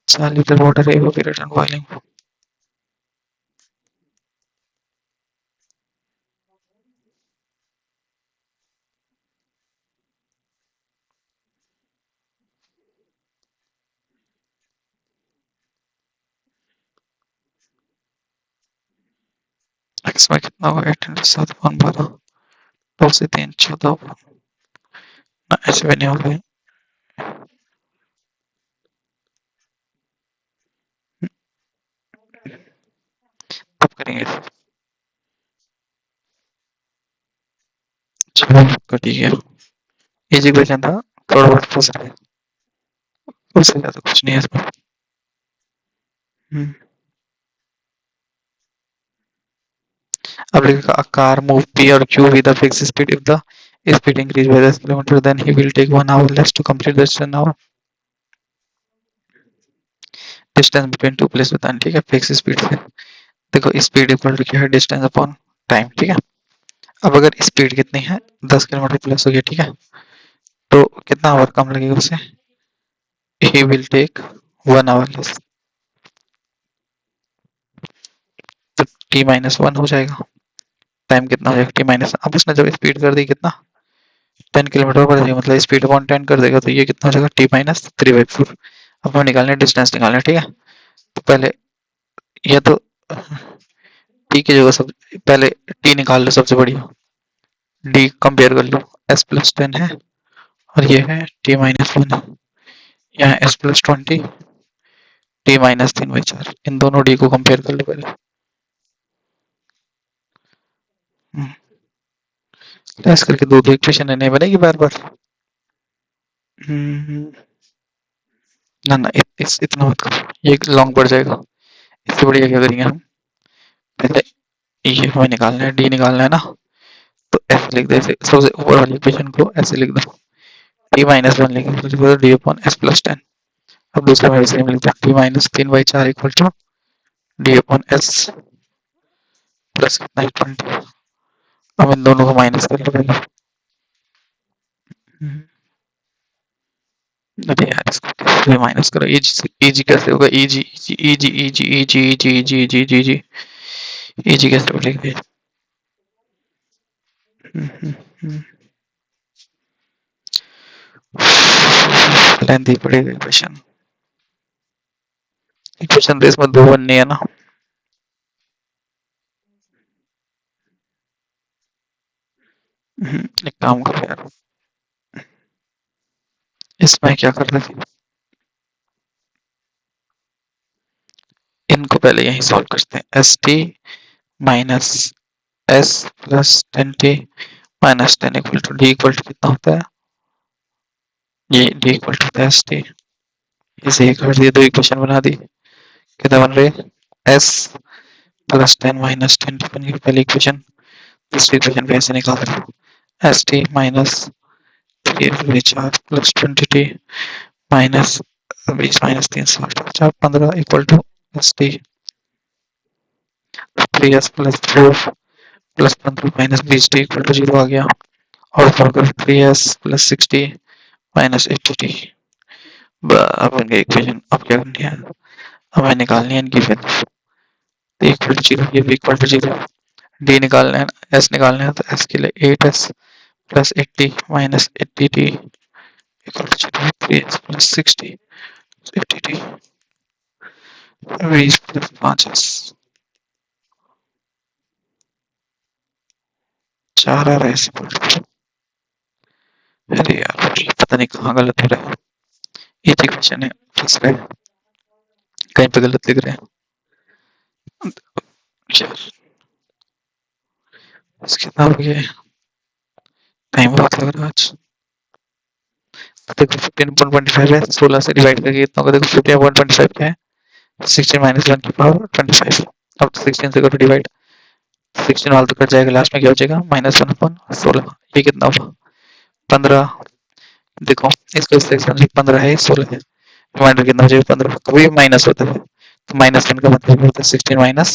4 litre water evaporate on boiling. इसमें कितना होगा 8 × 7 / 12, 2 से 3 14। ना ऐसे भी नहीं होगा। अब करेंगे। चलो कट ही गया। इजी क्वेश्चन था, थोड़ा बहुत फंस रहा है, उससे ज्यादा कुछ नहीं है इसमें। अब लिखा a car move P or Q with a fixed speed. If the speed increase by 10 kilometer, then he will take 1 hour less to complete the distance now. Distance between two places बताना, ठीक है, fix speed से। देखो speed equal to क्या है, distance upon time, ठीक है। अब अगर स्पीड कितनी है 10 किलोमीटर प्लस हो गया, ठीक है, तो कितना आवर कम लगेगा उसे, he will take 1 hour less, तो t-1 हो जाएगा। टाइम कितना हो जाएगा t-, अब उसने जब स्पीड कर दी कितना 10 किलोमीटर पर जाएगा, मतलब स्पीड अपॉन 10 कर देगा, तो ये कितना हो जाएगा t-3/4। अब हमें निकालना है डिस्टेंस निकालना है, ठीक है। तो पहले ये तो टी की जगह सब पहले टी निकाल लो, सबसे बढ़िया डी कंपेयर कर लो, s+10 है और ये है t-1 है। यहाँ s+20, t-3/4, इन दोनों डी को कंपेयर कर लो पहले। ऐसे करके दो इक्वेशन नहीं बनेगी बार बार। ना ना इतना मत करो, ये लॉन्ग पड़ जाएगा। इससे बढ़िया क्या करेंगे हम, पहले ये हमें निकालना है, डी निकालना है ना, तो ऐसे लिख दे, सबसे ऊपर वाली इक्वेशन को ऐसे लिख दो, t-1 लिखेंगे d/s+10। अब दूसरा में वैसे मिलता है t-3/4 equal to d/s plus कितना है 20। अब इन दोनों को माइनस कर लो पहले। अरे यार इसको कैसे माइनस करो, इजी कैसे होगा, easy easy easy easy easy easy easy easy easy easy easy कैसे बोलेंगे। लेंथी पड़ेगा इक्वेशन, इक्वेशन तो इसमें 2 बननी है ना। एक काम करो यार, इसमें क्या कर रहे थे, इनको पहले यही सॉल्व करते हैं। S T minus S plus 10t minus 10 equal to D equal to कितना होता है, ये D equal to S T. इसे कर दिए, दो इक्वेशन बना दी, कितना बन रहे एस प्लस 10 माइनस 10 बन गई पहली इक्वेशन। दूसरी इक्वेशन पे ऐसे निकाल रहे S T minus 3/4 plus 20t minus 20 minus 3 7 15 equal to S T 3s plus 4 plus 15 minus 20t equal to 0 आ गया। और for 3s plus 60 minus 80t बन गई इक्वेशन। अब क्या करनी है, हमें निकालनी है इनकी वैल्यू, इक्वल टू 0, ये भी इक्वल टू 0। डी निकालना है, एस निकालना है, तो एस के लिए 8s plus 80 minus 80t equal to 3x plus 60 50t 20 plus 5s 4 आ रहा है इसी पर। अरे यार पता नहीं कहाँ गलत हो रहा है, ये इक्वेशन है फंस रहे हैं, कहीं पे गलत लिख रहे हैं यार। कितना हो गया, टाइम बहुत लग रहा है आज। देखो 15.25 है, 16 से डिवाइड करके कितना होगा, देखो 15.25 क्या है, 16 माइनस 1 की पावर 25। अब तो 16 से करो डिवाइड, 16 वाला तो कट जाएगा, लास्ट में क्या हो जाएगा -1/16। ये कितना हुआ 15। देखो इसको सेक्शन से 15 है 16 है, रिमाइंडर कितना हो जाएगा 15। कभी माइनस होता है तो -1 का मतलब होता है 16 माइनस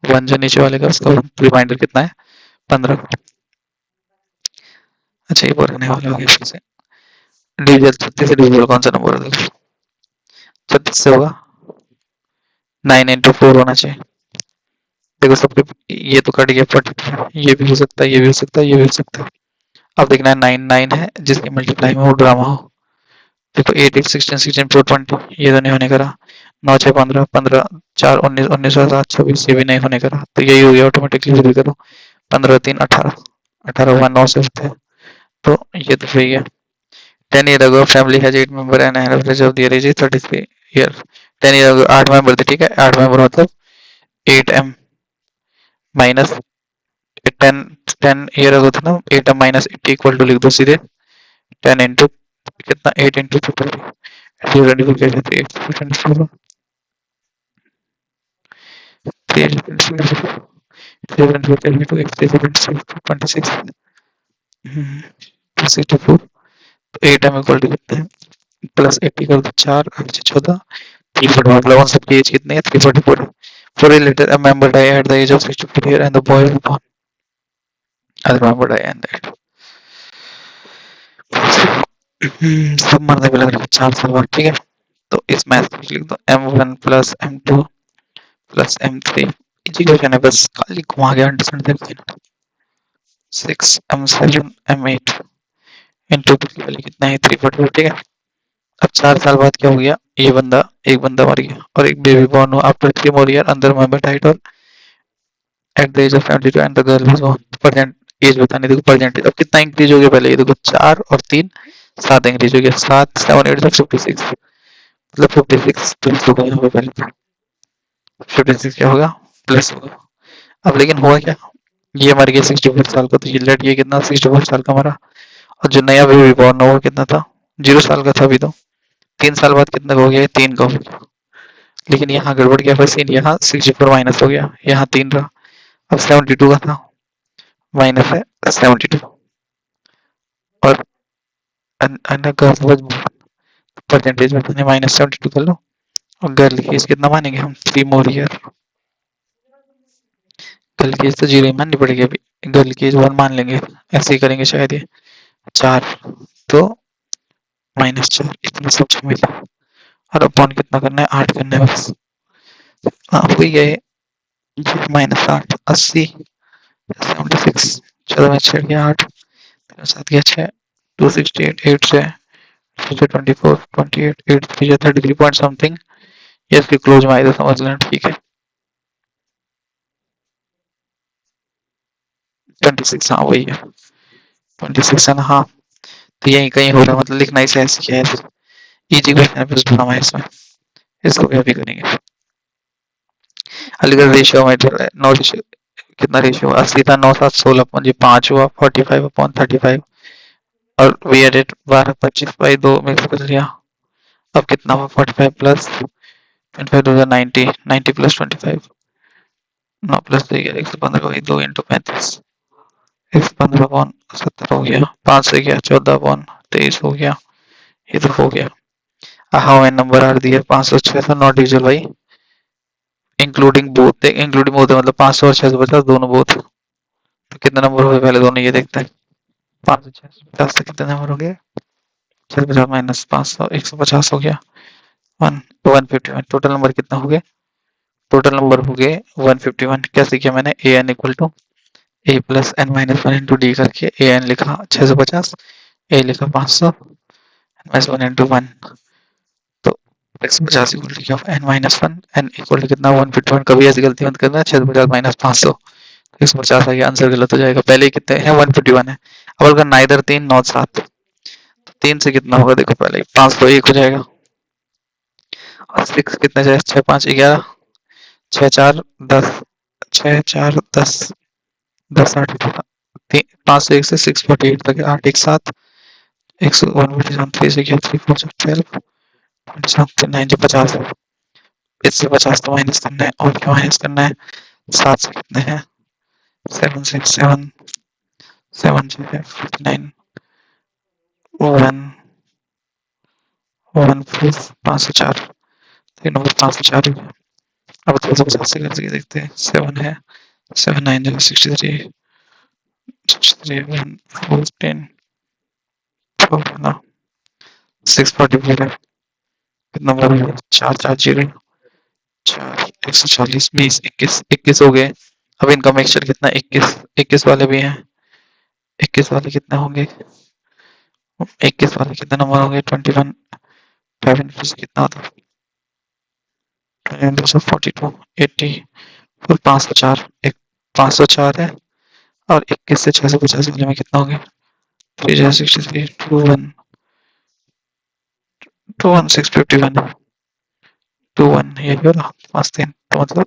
1 जो नीचे वाले का उसका रिमाइंडर कितना है 15। अच्छा ये पूरा होने वाला हो गया फिर से। डिविजन 36 से डिविजन कौन सा नंबर होगा, 36 से होगा 9 into 4 होना चाहिए। देखो सबके ये तो कट गया 42, ये भी हो सकता है, ये भी हो सकता है, ये भी हो सकता है। अब देखना है 9 9 है जिसकी मल्टीप्लाई में वो ड्रामा हो। देखो 8 8 16 16 4 20 ये तो नहीं होने करा, 9 6 15 15 4 19 19 7 26 ये भी नहीं होने करा, तो यही हो गया ऑटोमेटिकली। फिर करो 15 3 18 18 हुआ 9 से होते हैं, तो ये तो सही है। 10 year ago family has 8 member and an average of their age is 33 year। 10 year ago 8 member थे, ठीक है 8 मेंबर मतलब 8m माइनस 10 10 ईयर अगो था ना, 8m माइनस 80 इक्वल टू लिख दो सीधे 10 इंटू कितना 8 इंटू 24 8m इक्वल टू कितने प्लस 80 कर दो 4 8 से 14 3/1 सबकी एज कितनी है 344। For a later a member died at the age of 64 year and the boy was born, other member died and that सब मरने पे लग रहा है 4 साल बाद, ठीक है। तो इस मैथ को लिख दो m1 plus m2 plus m3, इसी क्वेश्चन है बस खाली घुमा के अंडरस्टैंड करते 6m7 m8 इंटू की वैल्यू कितना है 344, ठीक है। अब 4 साल बाद क्या हो गया, ये बंदा एक बंदा मर गया और एक बेबी बॉर्न हुआ आफ्टर 3 more year अंदर मेंबर डाइड और at the age of 72 and the girl was born. Present age बताने, देखो परसेंटेज अब कितना इंक्रीज हो गया, पहले ये देखो 4 और 3 7 इंक्रीज हो गया, 7 7 8 तक 56 मतलब 56 प्लस होगा यहाँ पे पहले 56 क्या होगा प्लस होगा। अब लेकिन हुआ क्या, ये मर गया 64 साल का, तो ये लेट ये कितना 64 साल का मरा, और जो नया बेबी बॉर्न हुआ कितना था 0 साल का था अभी, तो 3 साल बाद कितना का हो गया 3 का हो गया। लेकिन यहाँ गड़बड़ क्या फंसी, यहाँ 64 माइनस हो गया, यहाँ 3 रहा, अब 72 का था माइनस है 72 और परसेंटेज में -72 कर लो और गर्ल की एज कितना मानेंगे हम 3 more year। गर्ल की एज तो 0 ही माननी पड़ेगी अभी, गर्ल की एज 1 मान लेंगे, ऐसे ही करेंगे शायद ये 4 तो -4 इतना सब मिला और अपॉन कितना करना है 8 करना है बस। हाँ हो ही गए -8 80 76 चलो मैं 6 गया 8 साथ गया 6 268 8 से 24 28 8 3 33 पॉइंट समथिंग, ये इसकी क्लोज में आई तो समझ लेना, ठीक है 26 हाँ वही है 26 है ना, हाँ तो यही कहीं हो रहा है, मतलब लिखना इसे ऐसे क्या है, इजी क्वेश्चन है बस ढूंढना है इसमें, इसको क्या भी करेंगे। अलीगढ़ रेशियो में 9 रेशियो कितना रेशियो 80 था 9 7 16 अपॉन जी 5 हुआ 45 अपॉन 35 और वी एडेड 12 25 बाई 2 मिक्स कर लिया। अब कितना हुआ 45 प्लस 25 2 90 90 प्लस 25 9 प्लस 115 वही 2 इंटू 35 115 अपॉन 70 हो गया, 5 से गया 14 अपॉन 23 हो गया, ये तो हो गया। हाउ मेनी नंबर आर दिए 506 था नॉट यूजुअल भाई, इंक्लूडिंग बोथ, इंक्लूडिंग बोथ मतलब 500 और 650 दोनों बोथ, तो कितने नंबर हुए पहले दोनों ये देखते हैं। 500 650 से कितने नंबर हो गए 650 माइनस 500 150 हो गया 151, टोटल नंबर कितना हो गए, टोटल नंबर हो गए 151। क्या सीखा मैंने A N equal to A plus N minus 1 into D करके ए एन लिखा 650, ए लिखा 500 माइनस वन इंटू वन, तो x 50 इक्वल टू क्या n minus one, n equal to कितना 151। कभी ऐसी गलती मत करना, 650 माइनस 500, 150 आ गया, आंसर गलत हो जाएगा। पहले ही कितने हैं 151 है। अब अगर नाइदर 3 नॉट 7, तो 3 से कितना होगा देखो, पहले 5 तो 1 हो जाएगा, और 6 कितने जाए 6 5 11, 6 4 10, 6 4 10, 10 8 5 से 1 से 648 तक, 8 1 7, 147, 3 से क्या 3 4 12, 27 9 से 50 है, इससे 50 तो माइनस करना है, और क्या माइनस करना है, 7 से कितने हैं 7 6 7, 7 से 59, 1 1 4 5 से 4, तीन नंबर 5 से 4 हो गया। अब 250 से करके देखते हैं, 7 है, 7 9 जगह 63, 63 1 4 10 12 ना 644 है, कितना नंबर हो गया 4 4 0 4 140 20 21 21 हो गए। अब इनका मिक्सचर कितना 21, 21 वाले भी हैं, 21 वाले कितने होंगे, 21 वाले कितने नंबर होंगे 21, 5 से कितना होता है 42 80, और 504, एक 504 है, और 21 से 650 वाले में कितना हो गया 3 63 21 21 651, 21 यही हो रहा 5 3, तो मतलब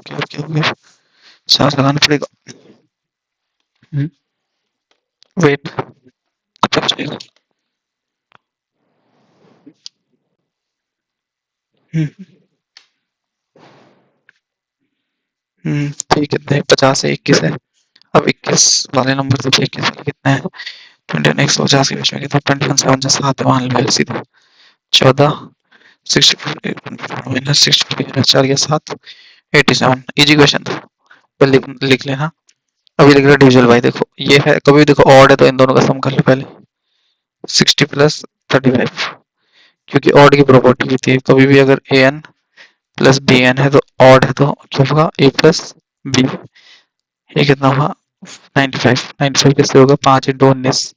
क्या क्या हो गया, 4 लगाना पड़ेगा। वेट कितना बचेगा, ठीक है 50 से 21 है। अब 21 वाले नंबर से 21 वाले कितने हैं 21 150 के बीच में कितना 21 7 से 7 मान लो सीधे 14 64 माइनस 64 4 या 7 87, इजी क्वेश्चन था, पर लिख लेना। अभी लिख रहा डिविजन भाई, देखो ये है, कभी भी देखो ऑड है तो इन दोनों का सम कर लो पहले, 60 प्लस 35, क्योंकि ऑड की प्रॉपर्टी होती है, कभी भी अगर ए एन प्लस बी एन है तो ऑड है, तो क्या होगा ए प्लस बी, ये कितना होगा 95, 95 किससे होगा 5 इंटू 19,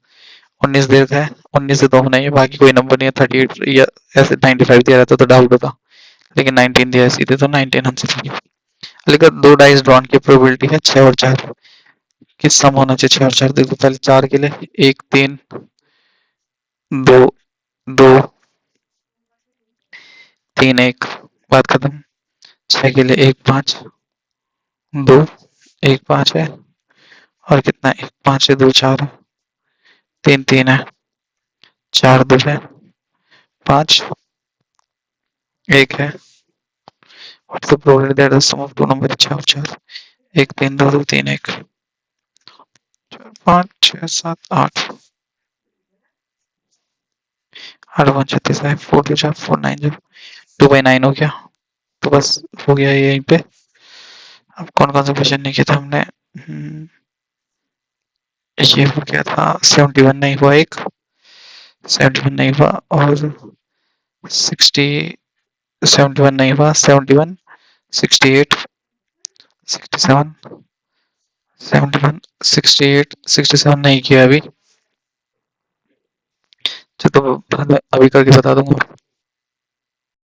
19 दे रखा है, 19 से 2 होना ही है, बाकी कोई नंबर नहीं है, 38 या ऐसे 95 दिया रहता तो डाउट होता, लेकिन 19 दिया है सीधे, तो 19 आंसर चाहिए। लेकिन दो डाइस ड्रॉन की प्रोबेबिलिटी है 6 और 4, किस सम होना चाहिए 6 और 4, देखो पहले 4 के लिए 1 3 2 2 3 1, बात खत्म। 6 के लिए 1 5 2 1 5 है, और कितना है 1 5 से 2 4 है, 3 3 है, 4 2 है, 5 1 है, और तो probability that the sum of two number 6 और 4, 1 3 2 2 3 1 4 5 6 7 8, 8 1 36 है, 4 2 4 4 9 0, 2/9 हो गया, तो बस हो गया यहीं पे। अब कौन कौन सा क्वेश्चन नहीं किया था हमने, ये हो गया था 71 नहीं हुआ, एक 71 नहीं हुआ, और 60 71 नहीं हुआ, 71 68 67 71 68 67 नहीं किया अभी, तो अभी करके बता दूंगा।